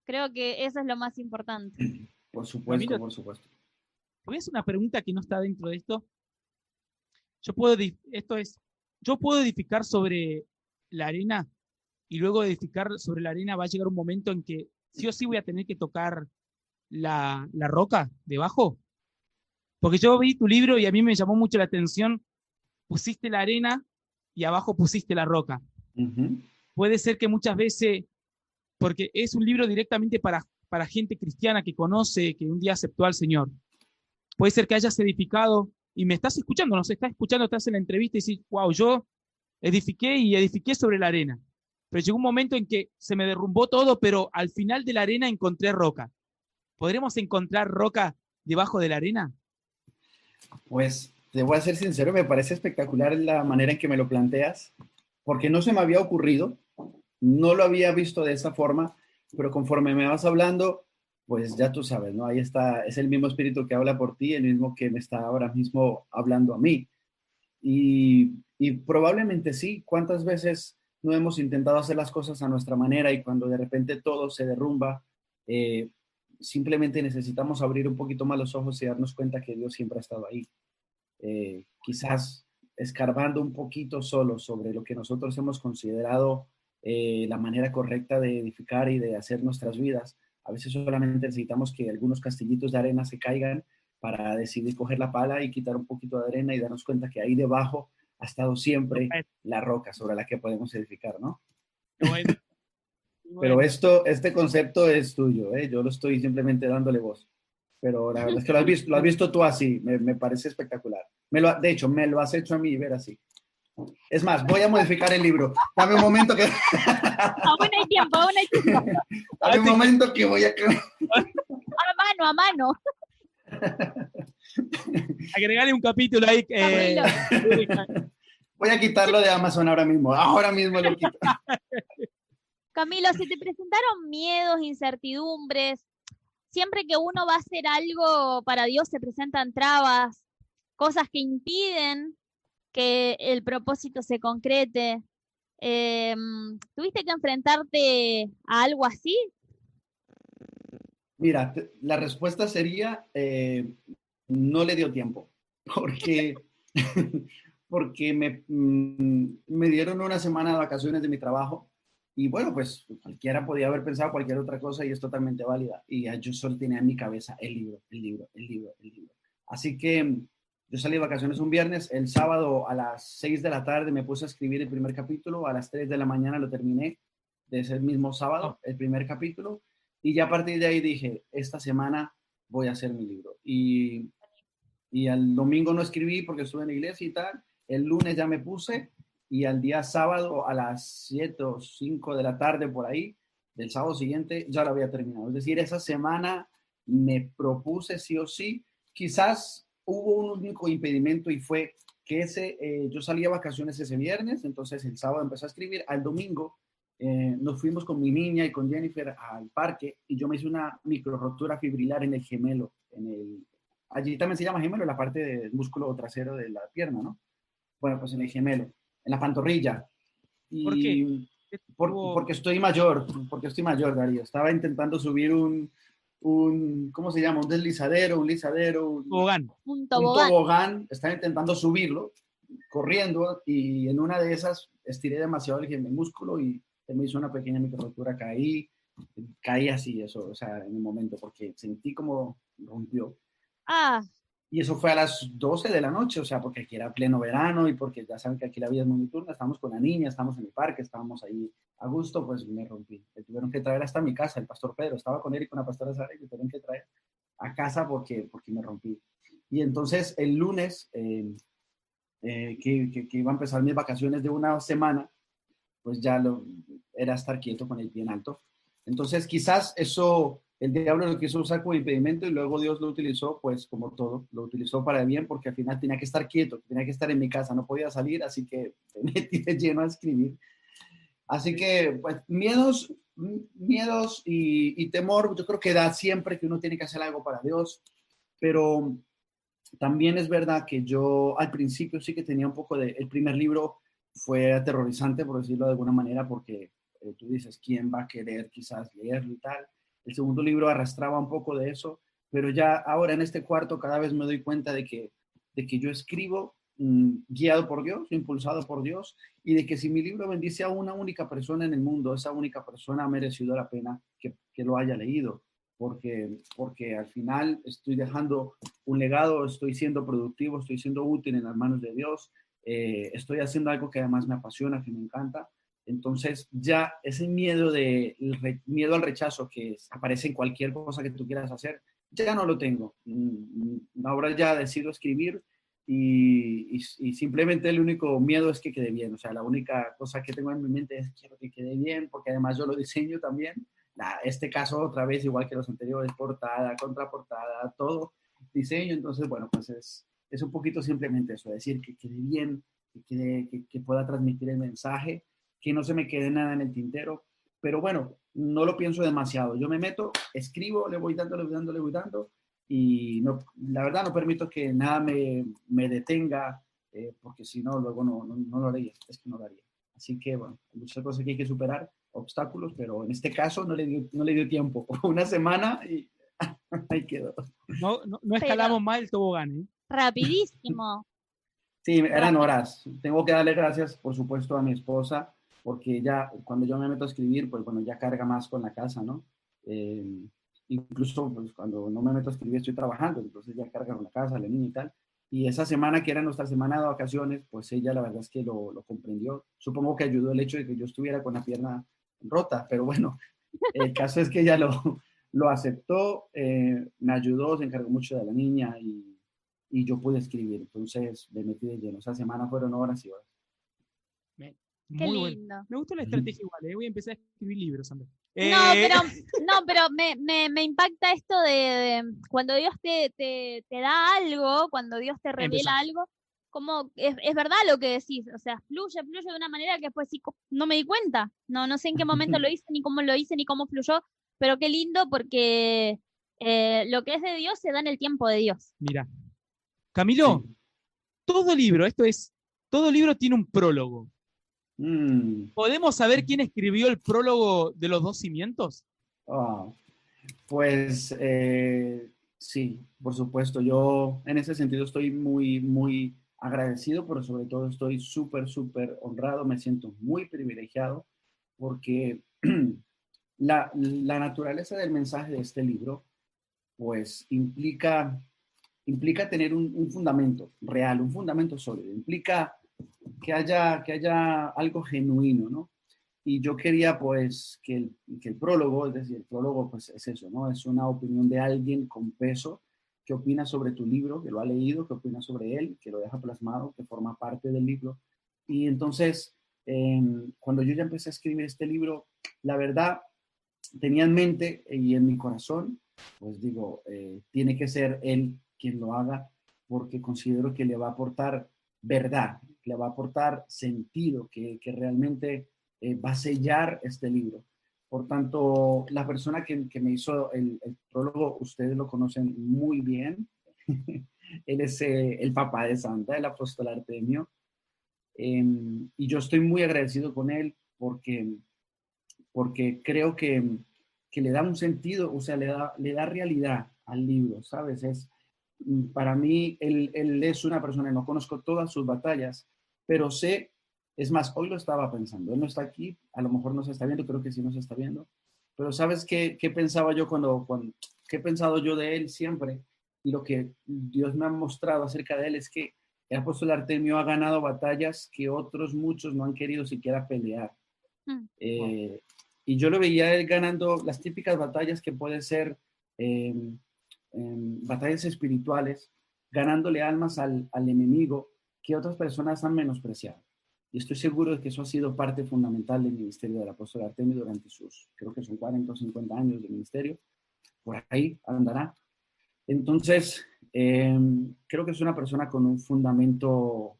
creo que eso es lo más importante. Por supuesto, Camilo, por supuesto. te voy a hacer una pregunta que no está dentro de esto. Yo puedo edificar sobre la arena. y luego de edificar sobre la arena va a llegar un momento en que sí o sí voy a tener que tocar la roca debajo? Porque yo vi tu libro y a mí me llamó mucho la atención, pusiste la arena y abajo pusiste la roca. Ujú. Puede ser que muchas veces, porque es un libro directamente para gente cristiana que conoce, que un día aceptó al Señor. Puede ser que hayas edificado y me estás escuchando, nos estás escuchando, estás en la entrevista y decís, wow, yo edifiqué sobre la arena. Pero llegó un momento en que se me derrumbó todo, pero al final de la arena encontré roca. ¿Podremos encontrar roca debajo de la arena? Pues te voy a ser sincero, me parece espectacular la manera en que me lo planteas, porque no se me había ocurrido, no lo había visto de esa forma, pero conforme me vas hablando, pues ya tú sabes, ¿no? Ahí está, es el mismo espíritu que habla por ti, el mismo que me está ahora mismo hablando a mí. Y probablemente sí, ¿cuántas veces no hemos intentado hacer las cosas a nuestra manera y cuando de repente todo se derrumba, eh, simplemente necesitamos abrir un poquito más los ojos y darnos cuenta que Dios siempre ha estado ahí? Quizás escarbando un poquito solo sobre lo que nosotros hemos considerado la manera correcta de edificar y de hacer nuestras vidas. A veces solamente necesitamos que algunos castillitos de arena se caigan para decidir coger la pala y quitar un poquito de arena y darnos cuenta que ahí debajo ha estado siempre la roca sobre la que podemos edificar, ¿no? Bueno, Pero bueno. este concepto es tuyo, ¿eh? Yo lo estoy simplemente dándole voz. Pero la verdad es que lo has visto tú así, me parece espectacular. De hecho, me lo has hecho a mí ver así. Es más, voy a modificar el libro. Dame un momento que... Aún hay tiempo, aún hay tiempo. Dame un momento que voy a... A mano. Agregarle un capítulo ahí. Voy a quitarlo de Amazon ahora mismo. Ahora mismo lo quito. Camilo, ¿se te presentaron miedos, incertidumbres? Siempre que uno va a hacer algo para Dios se presentan trabas, cosas que impiden que el propósito se concrete. ¿Tuviste que enfrentarte a algo así? Mira, la respuesta sería, no le dio tiempo, porque, porque me dieron una semana de vacaciones de mi trabajo y bueno, pues cualquiera podía haber pensado cualquier otra cosa y es totalmente válida. Y yo solo tenía en mi cabeza el libro, el libro, el libro, el libro. Así que yo salí de vacaciones un viernes, el sábado a las 6 de la tarde me puse a escribir el primer capítulo, a las 3 de la mañana lo terminé de ese mismo sábado, el primer capítulo. Y ya a partir de ahí dije, esta semana voy a hacer mi libro. Y al domingo no escribí porque estuve en la iglesia y tal. El lunes ya me puse y al día sábado a las 7 o 5 de la tarde por ahí, del sábado siguiente, ya lo había terminado. Es decir, esa semana me propuse sí o sí. Quizás hubo un único impedimento y fue que yo salí a vacaciones ese viernes, entonces el sábado empecé a escribir. Al domingo nos fuimos con mi niña y con Jennifer al parque y yo me hice una micro rotura fibrilar en el gemelo, allí también se llama gemelo, la parte del músculo trasero de la pierna, ¿no? Bueno, pues en el gemelo, en la pantorrilla. ¿Por qué? Porque estoy mayor, Darío. Estaba intentando subir ¿cómo se llama? Un deslizadero, un lizadero, un tobogán. Estaba intentando subirlo, corriendo, y en una de esas estiré demasiado el músculo y me hizo una pequeña microrrotura. Caí así, eso, o sea, en un momento, porque sentí como rompió. Y eso fue a las 12 de la noche, o sea, porque aquí era pleno verano y porque ya saben que aquí la vida es muy nocturna, estábamos con la niña, estábamos en el parque, estábamos ahí a gusto, pues me rompí. Me tuvieron que traer hasta mi casa, el pastor Pedro, estaba con él y con la pastora Sara y me tuvieron que traer a casa porque me rompí. Y entonces el lunes, que iba a empezar mis vacaciones de una semana, pues ya era estar quieto con el pie en alto. Entonces quizás eso el diablo lo quiso usar como impedimento y luego Dios lo utilizó, pues como todo, lo utilizó para el bien porque al final tenía que estar quieto, tenía que estar en mi casa, no podía salir, así que me metí de lleno a escribir. Así que, pues, miedos y temor, yo creo que da siempre que uno tiene que hacer algo para Dios, pero también es verdad que yo al principio sí que tenía un poco el primer libro fue aterrorizante, por decirlo de alguna manera, porque tú dices, ¿quién va a querer quizás leerlo y tal? El segundo libro arrastraba un poco de eso, pero ya ahora en este cuarto cada vez me doy cuenta de que yo escribo guiado por Dios, impulsado por Dios, y de que si mi libro bendice a una única persona en el mundo, esa única persona ha merecido la pena que lo haya leído, porque al final estoy dejando un legado, estoy siendo productivo, estoy siendo útil en las manos de Dios, estoy haciendo algo que además me apasiona, que me encanta. Entonces ya ese miedo al rechazo que aparece en cualquier cosa que tú quieras hacer, ya no lo tengo. Ahora ya decido escribir y simplemente el único miedo es que quede bien. O sea, la única cosa que tengo en mi mente es quiero que quede bien, porque además yo lo diseño también. Este caso otra vez, igual que los anteriores, portada, contraportada, todo diseño. Entonces, bueno, pues es un poquito simplemente eso, decir que quede bien, que pueda transmitir el mensaje, que no se me quede nada en el tintero. Pero bueno, no lo pienso demasiado. Yo me meto, escribo, le voy dando, y no, la verdad no permito que nada me detenga, porque si no, luego no lo haría, es que no lo haría. Así que, bueno, hay muchas cosas que hay que superar, obstáculos, pero en este caso no le dio tiempo. Una semana y ahí quedó. No escalamos mal el tobogán, ¿eh? Rapidísimo. Sí, eran horas. Tengo que darle gracias, por supuesto, a mi esposa, porque ya cuando yo me meto a escribir, pues bueno, ya carga más con la casa, ¿no? Incluso pues, cuando no me meto a escribir estoy trabajando, entonces ya carga con la casa, la niña y tal. Y esa semana que era nuestra semana de vacaciones, pues ella la verdad es que lo comprendió. Supongo que ayudó el hecho de que yo estuviera con la pierna rota, pero bueno, el caso es que ella lo aceptó, me ayudó, se encargó mucho de la niña y yo pude escribir. Entonces me metí de lleno. Esa semana fueron horas y horas. Qué Muy lindo. bueno. Me gustó la estrategia igual, ¿eh? Voy a empezar a escribir libros, Andrés. No, pero me impacta esto de cuando Dios te da algo, cuando Dios te revela algo, como es verdad lo que decís, o sea, fluye de una manera que después sí, no me di cuenta, no sé en qué momento lo hice, ni cómo lo hice, ni cómo fluyó, pero qué lindo porque lo que es de Dios se da en el tiempo de Dios. Mira, Camilo, Sí. todo libro tiene un prólogo. ¿Podemos saber quién escribió el prólogo de Los Dos Cimientos? Pues sí, por supuesto. Yo en ese sentido estoy muy, muy agradecido, pero sobre todo estoy súper, súper honrado. Me siento muy privilegiado porque la naturaleza del mensaje de este libro, pues implica tener un fundamento real, un fundamento sólido. Implica que haya algo genuino, ¿no? Y yo quería, pues, que el prólogo, es decir, el prólogo, pues, es eso, ¿no? Es una opinión de alguien con peso que opina sobre tu libro, que lo ha leído, que opina sobre él, que lo deja plasmado, que forma parte del libro. Y entonces, cuando yo ya empecé a escribir este libro, la verdad, tenía en mente y en mi corazón, pues digo, tiene que ser él quien lo haga, porque considero que le va a aportar verdad, le va a aportar sentido, que realmente va a sellar este libro. Por tanto, la persona que me hizo el prólogo, ustedes lo conocen muy bien. Él es el papá de Santa, el apóstol Artemio. Y yo estoy muy agradecido con él porque creo que le da un sentido, o sea, le da realidad al libro, ¿sabes? Para mí, él es una persona, no conozco todas sus batallas, pero sé, es más, hoy lo estaba pensando, él no está aquí, a lo mejor no se está viendo, creo que sí nos está viendo, pero ¿sabes qué pensaba yo qué he pensado yo de él siempre? Y lo que Dios me ha mostrado acerca de él es que el apóstol Artemio ha ganado batallas que otros muchos no han querido siquiera pelear. Y yo lo veía él ganando las típicas batallas que pueden ser batallas espirituales, ganándole almas al enemigo que otras personas han menospreciado. Y estoy seguro de que eso ha sido parte fundamental del ministerio del apóstol Artemio durante sus, creo que son 40 o 50 años de ministerio. Por ahí andará. Entonces, creo que es una persona con un fundamento.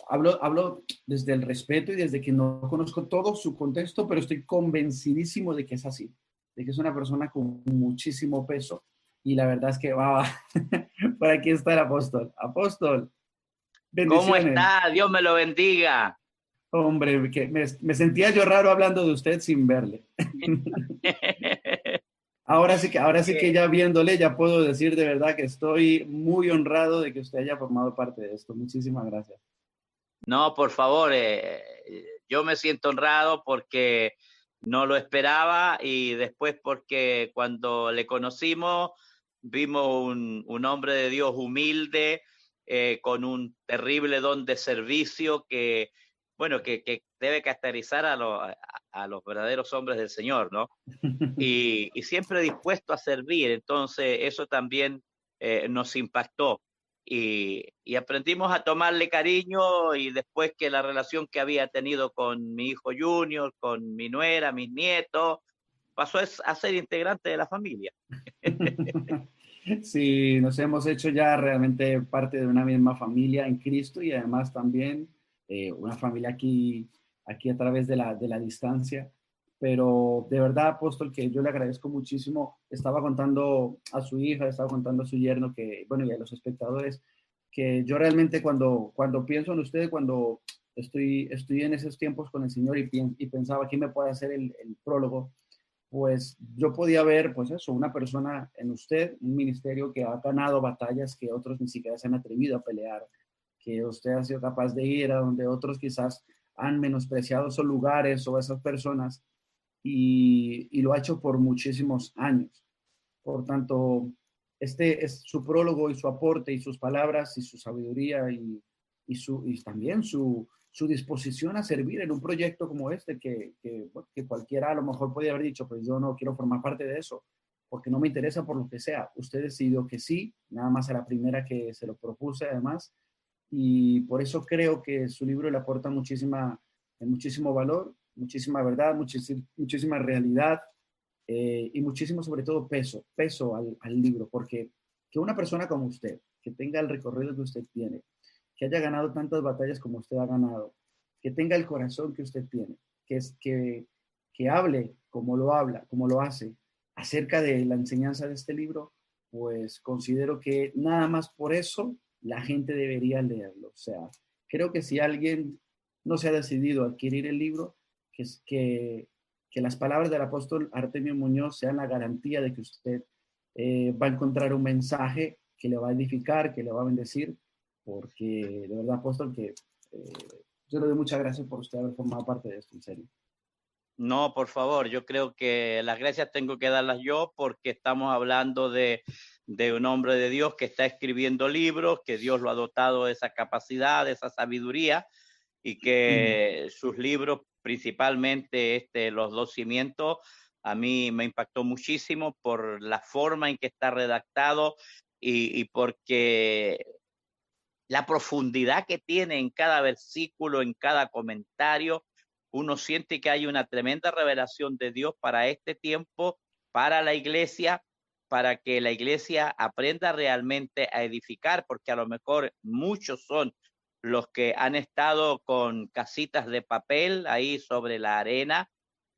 Hablo desde el respeto y desde que no conozco todo su contexto, pero estoy convencidísimo de que es así, de que es una persona con muchísimo peso. Y la verdad es que va, por aquí está el apóstol. Apóstol, bendiciones. ¿Cómo está? Dios me lo bendiga. Hombre, que me sentía yo raro hablando de usted sin verle. ahora sí que ya viéndole, ya puedo decir de verdad que estoy muy honrado de que usted haya formado parte de esto. Muchísimas gracias. No, por favor, yo me siento honrado porque no lo esperaba y después porque cuando le conocimos vimos un hombre de Dios humilde, con un terrible don de servicio que, bueno, que debe caracterizar a los verdaderos hombres del Señor, ¿no? Y siempre dispuesto a servir. Entonces eso también nos impactó y aprendimos a tomarle cariño, y después que la relación que había tenido con mi hijo Junior, con mi nuera, mis nietos, pasó a ser integrante de la familia. Sí, nos hemos hecho ya realmente parte de una misma familia en Cristo y además también una familia aquí a través de la distancia. Pero de verdad, apóstol, que yo le agradezco muchísimo. Estaba contando a su hija, estaba contando a su yerno, que, bueno, y a los espectadores, que yo realmente cuando pienso en usted, cuando estoy en esos tiempos con el Señor y pensaba quién me puede hacer el prólogo, pues yo podía ver, pues eso, una persona en usted, un ministerio que ha ganado batallas que otros ni siquiera se han atrevido a pelear, que usted ha sido capaz de ir a donde otros quizás han menospreciado esos lugares o esas personas y lo ha hecho por muchísimos años. Por tanto, este es su prólogo y su aporte y sus palabras y su sabiduría y también su disposición a servir en un proyecto como este, bueno, que cualquiera a lo mejor podría haber dicho, pues yo no quiero formar parte de eso, porque no me interesa por lo que sea. Usted decidió que sí, nada más a la primera que se lo propuse además, y por eso creo que su libro le aporta muchísimo valor, muchísima verdad, muchísima realidad, y muchísimo sobre todo peso al libro, porque que una persona como usted, que tenga el recorrido que usted tiene, que haya ganado tantas batallas como usted ha ganado, que tenga el corazón que usted tiene, que hable como lo habla, como lo hace, acerca de la enseñanza de este libro, pues considero que nada más por eso la gente debería leerlo. O sea, creo que si alguien no se ha decidido a adquirir el libro, que las palabras del apóstol Artemio Muñoz sean la garantía de que usted va a encontrar un mensaje que le va a edificar, que le va a bendecir, porque de verdad, apóstol, que yo le doy muchas gracias por usted haber formado parte de esto, en serio. No, por favor, yo creo que las gracias tengo que darlas yo porque estamos hablando de un hombre de Dios que está escribiendo libros, que Dios lo ha dotado de esa capacidad, de esa sabiduría, y que sus libros, principalmente Los dos cimientos, a mí me impactó muchísimo por la forma en que está redactado y porque la profundidad que tiene en cada versículo, en cada comentario. Uno siente que hay una tremenda revelación de Dios para este tiempo, para la iglesia, para que la iglesia aprenda realmente a edificar, porque a lo mejor muchos son los que han estado con casitas de papel ahí sobre la arena,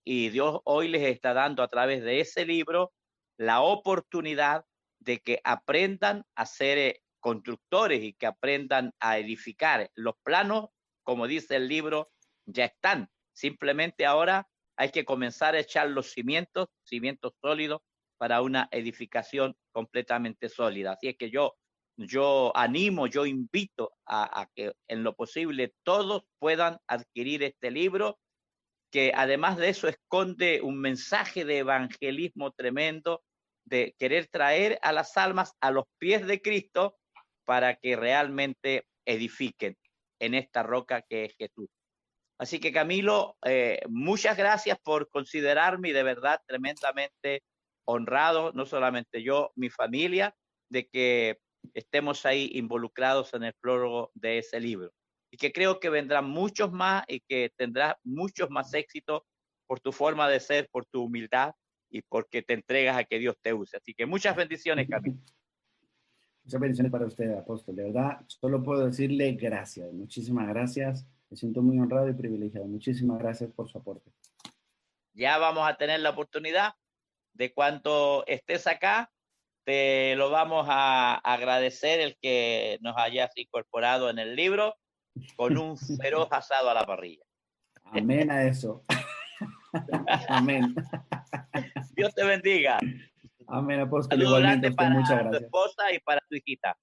y Dios hoy les está dando a través de ese libro la oportunidad de que aprendan a ser constructores y que aprendan a edificar. Los planos, como dice el libro, ya están. Simplemente ahora hay que comenzar a echar los cimientos sólidos para una edificación completamente sólida. Así es que yo animo, yo invito a que en lo posible todos puedan adquirir este libro, que además de eso esconde un mensaje de evangelismo tremendo, de querer traer a las almas a los pies de Cristo para que realmente edifiquen en esta roca que es Jesús. Así que Camilo, muchas gracias por considerarme, y de verdad tremendamente honrado, no solamente yo, mi familia, de que estemos ahí involucrados en el prólogo de ese libro. Y que creo que vendrán muchos más y que tendrás muchos más éxitos por tu forma de ser, por tu humildad y porque te entregas a que Dios te use. Así que muchas bendiciones, Camilo. Muchas bendiciones para usted, apóstol. De verdad, solo puedo decirle gracias. Muchísimas gracias. Me siento muy honrado y privilegiado. Muchísimas gracias por su aporte. Ya vamos a tener la oportunidad de cuando estés acá, te lo vamos a agradecer el que nos hayas incorporado en el libro con un feroz asado a la parrilla. Amén a eso. Amén. Dios te bendiga. Amén, apóstol. Saludo Igualmente grande a usted, para muchas tu gracias. esposa y para tu hijita.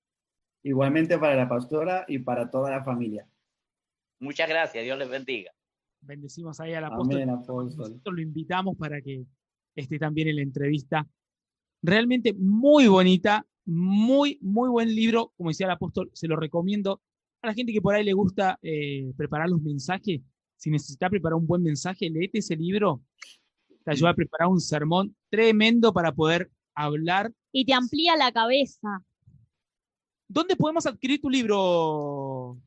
Igualmente para la pastora y para toda la familia. Muchas gracias, Dios les bendiga. Bendecimos ahí al apóstol. Amén, apóstol. Nosotros lo invitamos para que esté también en la entrevista. Realmente muy bonita, muy buen libro. Como decía el apóstol, se lo recomiendo a la gente que por ahí le gusta preparar los mensajes. Si necesita preparar un buen mensaje, léete ese libro. Te ayuda a preparar un sermón tremendo para poder hablar. Y te amplía la cabeza. ¿Dónde podemos adquirir tu libro,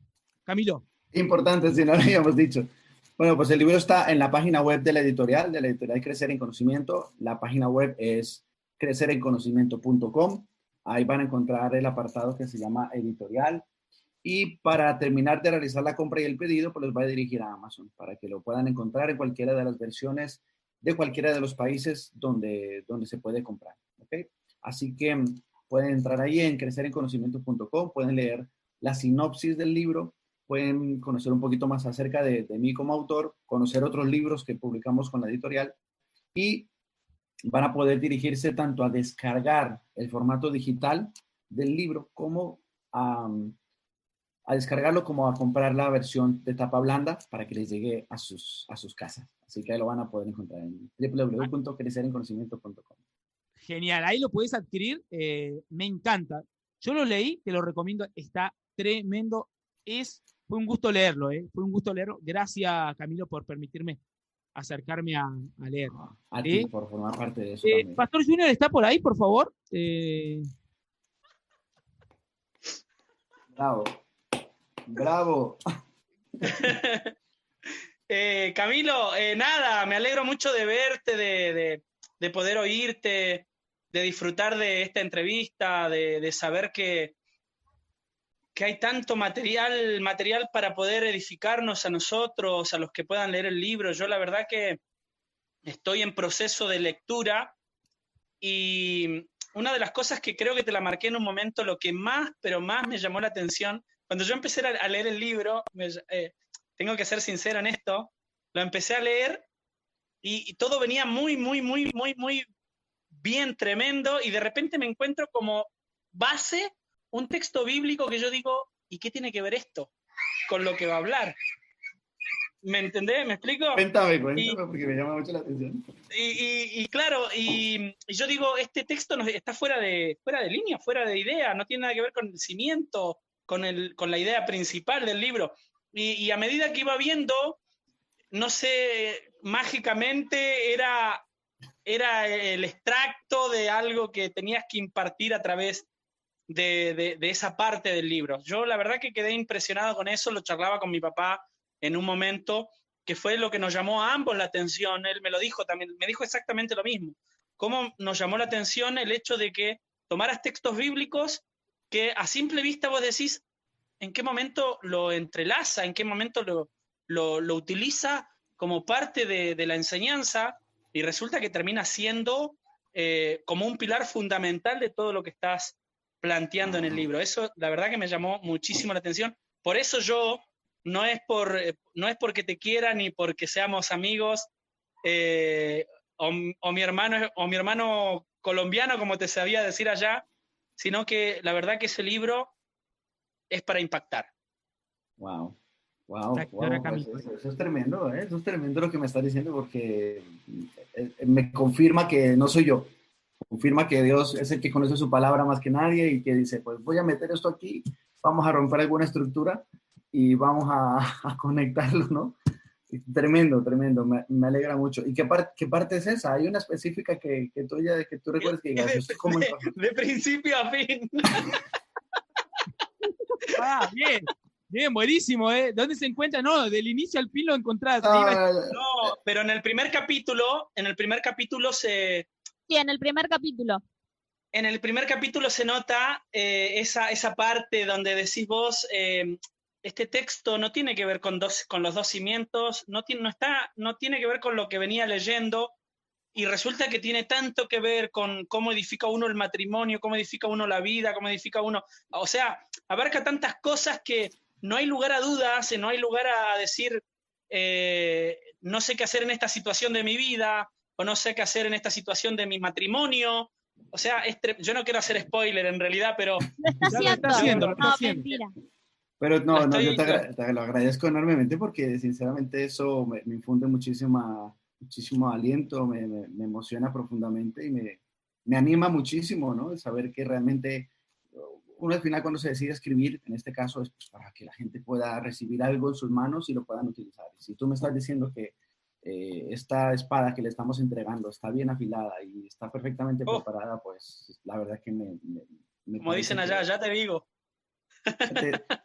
Camilo? Importante, si no lo habíamos dicho. Bueno, pues el libro está en la página web de la editorial Crecer en Conocimiento. La página web es crecerenconocimiento.com. Ahí van a encontrar el apartado que se llama editorial. Y para terminar de realizar la compra y el pedido, pues los va a dirigir a Amazon para que lo puedan encontrar en cualquiera de las versiones de cualquiera de los países donde se puede comprar. ¿Okay? Así que pueden entrar ahí en crecerenconocimiento.com, pueden leer la sinopsis del libro, pueden conocer un poquito más acerca de mí como autor, conocer otros libros que publicamos con la editorial y van a poder dirigirse tanto a descargar el formato digital del libro como a descargarlo como a comprar la versión de tapa blanda para que les llegue a sus casas. Así que ahí lo van a poder encontrar en www.crecerenconocimiento.com. Genial, ahí lo puedes adquirir, me encanta. Yo lo leí, te lo recomiendo, está tremendo. Fue un gusto leerlo, fue un gusto leerlo. Gracias, Camilo, por permitirme acercarme a leer. A ti, por formar parte de eso también. Pastor Junior, ¿está por ahí, por favor? Bravo. Bravo. Camilo, nada, me alegro mucho de verte, de poder oírte, de disfrutar de esta entrevista, de saber que hay tanto material para poder edificarnos a nosotros, a los que puedan leer el libro. Yo la verdad que estoy en proceso de lectura y una de las cosas que creo que te la marqué en un momento, lo que más, pero más me llamó la atención, cuando yo empecé a leer el libro, tengo que ser sincero en esto, lo empecé a leer y todo venía muy bien, tremendo, y de repente me encuentro como base un texto bíblico que yo digo, ¿y qué tiene que ver esto con lo que va a hablar? ¿Me entendés? ¿Me explico? Cuéntame, porque me llama mucho la atención. Y claro, y yo digo, este texto está fuera de línea, fuera de idea, no tiene nada que ver con el cimiento, con la idea principal del libro. Y a medida que iba viendo, no sé, mágicamente era el extracto de algo que tenías que impartir a través de esa parte del libro. Yo la verdad que quedé impresionado con eso, lo charlaba con mi papá en un momento, que fue lo que nos llamó a ambos la atención. Él me lo dijo también, me dijo exactamente lo mismo. Cómo nos llamó la atención el hecho de que tomaras textos bíblicos que a simple vista vos decís, ¿en qué momento lo entrelaza? ¿En qué momento lo utiliza como parte de la enseñanza? Y resulta que termina siendo como un pilar fundamental de todo lo que estás planteando en el libro. Eso, la verdad que me llamó muchísimo la atención. Por eso yo, no es porque te quiera ni porque seamos amigos, o mi hermano colombiano, como te sabía decir allá, sino que la verdad que ese libro es para impactar. Wow. Pues eso es tremendo, ¿eh? Eso es tremendo lo que me estás diciendo, porque me confirma que no soy yo. Confirma que Dios es el que conoce su palabra más que nadie y que dice, pues voy a meter esto aquí, vamos a romper alguna estructura y vamos a conectarlo, ¿no? Tremendo, me alegra mucho. ¿Y qué parte es esa? ¿Hay una específica que tú recuerdes que digas? De principio a fin. Bien, buenísimo, ¿eh? ¿Dónde se encuentra? No, del inicio al fin lo encontrás. No, pero en el primer capítulo se... Sí, en el primer capítulo. En el primer capítulo se nota esa parte donde decís vos, este texto no tiene que ver con los dos cimientos, no tiene que ver con lo que venía leyendo, y resulta que tiene tanto que ver con cómo edifica uno el matrimonio, cómo edifica uno la vida, cómo edifica uno... O sea, abarca tantas cosas que no hay lugar a dudas, no hay lugar a decir, no sé qué hacer en esta situación de mi vida, o no sé qué hacer en esta situación de mi matrimonio, O sea, yo no quiero hacer spoiler en realidad, pero Lo está Ya lo está haciendo. haciendo, lo está No, haciendo. mentira. Pero no, Lo no, yo estoy- te lo agradezco enormemente porque sinceramente eso me infunde muchísimo aliento, me emociona profundamente y me anima muchísimo, ¿no? El saber que realmente uno al final cuando se decide escribir, en este caso es pues, para que la gente pueda recibir algo en sus manos y lo puedan utilizar. Y si tú me estás diciendo que esta espada que le estamos entregando está bien afilada y está perfectamente Oh, preparada, pues la verdad que me como dicen parece allá, que ya te digo.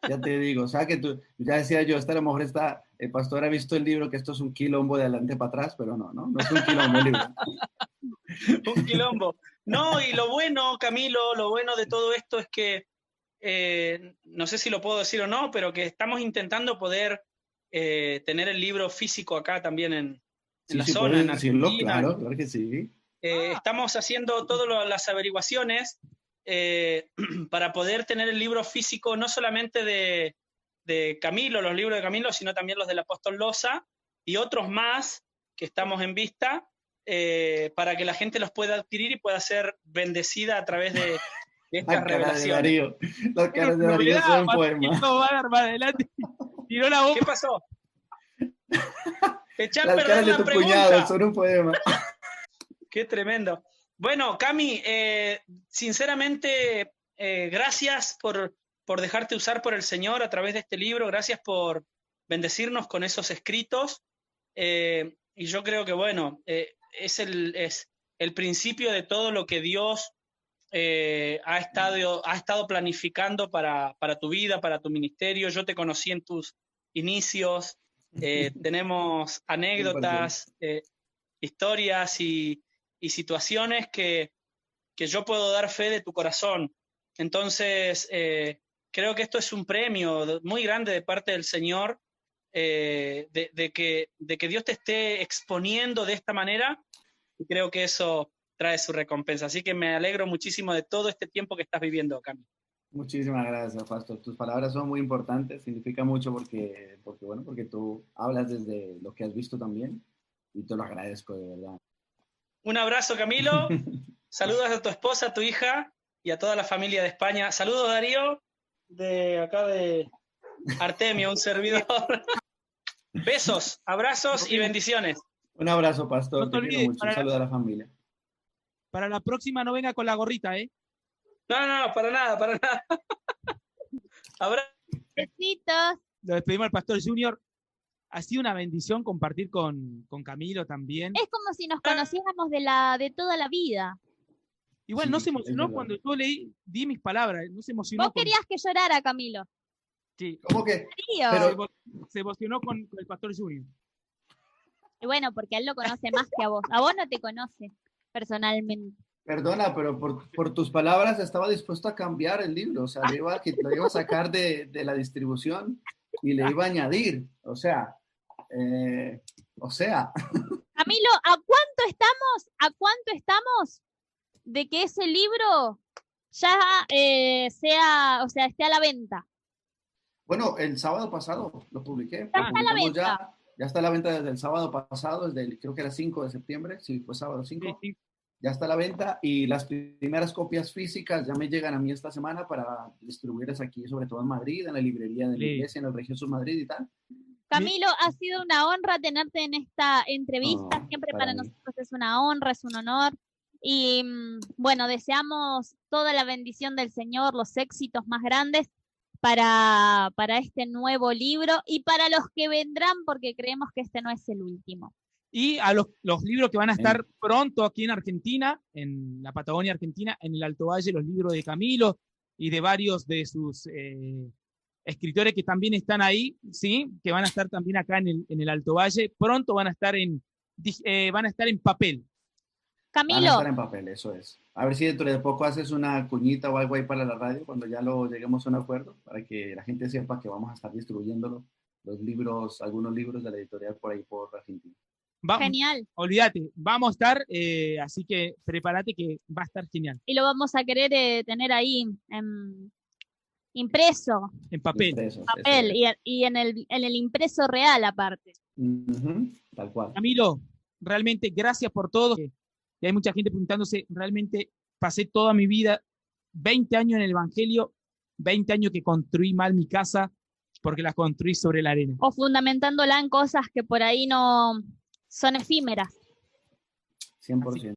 ya te digo, o sea que tú, ya decía yo, esta a lo mejor está, el pastor ha visto el libro que esto es un quilombo de adelante para atrás, pero no es un quilombo el libro. Un quilombo. No, y lo bueno, Camilo, lo bueno de todo esto es que, no sé si lo puedo decir o no, pero que estamos intentando poder tener el libro físico acá también en Sí, la sí, zona, en puedes decirlo, Argentina. claro que sí. Estamos haciendo todas las averiguaciones para poder tener el libro físico, no solamente de Camilo, los libros de Camilo, sino también los del apóstol Loza y otros más que estamos en vista, para que la gente los pueda adquirir y pueda ser bendecida a través de estas La cara de revelaciones. Darío, las Era caras de una Darío novedad, son pastor, y poemas. todo va a dar más adelante. Tiró la ¿Qué boca. pasó? Echá a Las perder caras de la tu pregunta. cuñado son un poema. Qué tremendo. Bueno, Cami, sinceramente, gracias por dejarte usar por el Señor a través de este libro, gracias por bendecirnos con esos escritos. Y yo creo que, bueno, es el principio de todo lo que Dios ha estado planificando para tu vida, para tu ministerio. Yo te conocí en tus inicios, tenemos anécdotas, historias y situaciones que yo puedo dar fe de tu corazón. Entonces, creo que esto es un premio muy grande de parte del Señor, de que Dios te esté exponiendo de esta manera, y creo que eso trae su recompensa. Así que me alegro muchísimo de todo este tiempo que estás viviendo, Cami. Muchísimas gracias, pastor. Tus palabras son muy importantes, significa mucho porque tú hablas desde lo que has visto también y te lo agradezco de verdad. Un abrazo, Camilo. Saludos a tu esposa, a tu hija y a toda la familia de España. Saludos, Darío, de acá de Artemio, un servidor. Besos, abrazos y bendiciones. Un abrazo, pastor. No te Te quiero olvides, mucho. Un saludo a la familia. para la próxima no venga con la gorrita, ¿eh? No, para nada, para nada. Abrazos. Besitos. Lo despedimos al pastor Junior. Ha sido una bendición compartir con Camilo también. Es como si nos conociéramos de toda la vida. Igual Sí, no se es emocionó verdad. cuando yo di mis palabras, no se emocionó. Vos querías que llorara, Camilo. Sí, ¿Cómo que? Tío. Pero- se emocionó con el pastor Junior. Y bueno, porque él lo conoce más que a vos. A vos no te conoce personalmente. Perdona, pero por tus palabras estaba dispuesto a cambiar el libro. O sea, lo iba a sacar de la distribución y le iba a añadir. O sea, Camilo, ¿a cuánto estamos de que ese libro ya esté a la venta? bueno, el sábado pasado lo publiqué. Ya Lo está a la publicamos venta. ya está a la venta desde el sábado pasado, creo que era 5 de septiembre, sí, fue sábado 5. Sí. Ya está a la venta y las primeras copias físicas ya me llegan a mí esta semana para distribuirlas aquí, sobre todo en Madrid, en la librería de la Sí. iglesia, en el Regio Sus Madrid y tal. Camilo, ha sido una honra tenerte en esta entrevista. No, Siempre para para mí. nosotros es una honra, es un honor. Y bueno, deseamos toda la bendición del Señor, los éxitos más grandes para este nuevo libro y para los que vendrán, porque creemos que este no es el último. Y a los libros que van a estar pronto aquí en Argentina, en la Patagonia Argentina, en el Alto Valle, los libros de Camilo y de varios de sus escritores que también están ahí, ¿sí? Que van a estar también acá en el Alto Valle. Pronto van a estar en papel. Van a Camilo, estar en papel, eso es. A ver si dentro de poco haces una cuñita o algo ahí para la radio cuando ya lo lleguemos a un acuerdo, para que la gente sepa que vamos a estar distribuyéndolo, algunos libros de la editorial por ahí por Argentina. genial. Olvídate, vamos a estar, así que prepárate que va a estar genial. Y lo vamos a querer tener ahí impreso, En papel. Impresos, papel, eso es. y en el impreso real aparte. Ujú, tal cual. Camilo, realmente gracias por todo. Y hay mucha gente preguntándose realmente pasé toda mi vida, 20 años en el Evangelio, 20 años que construí mal mi casa porque la construí sobre la arena. O fundamentándola en cosas que por ahí no son efímeras. 100%.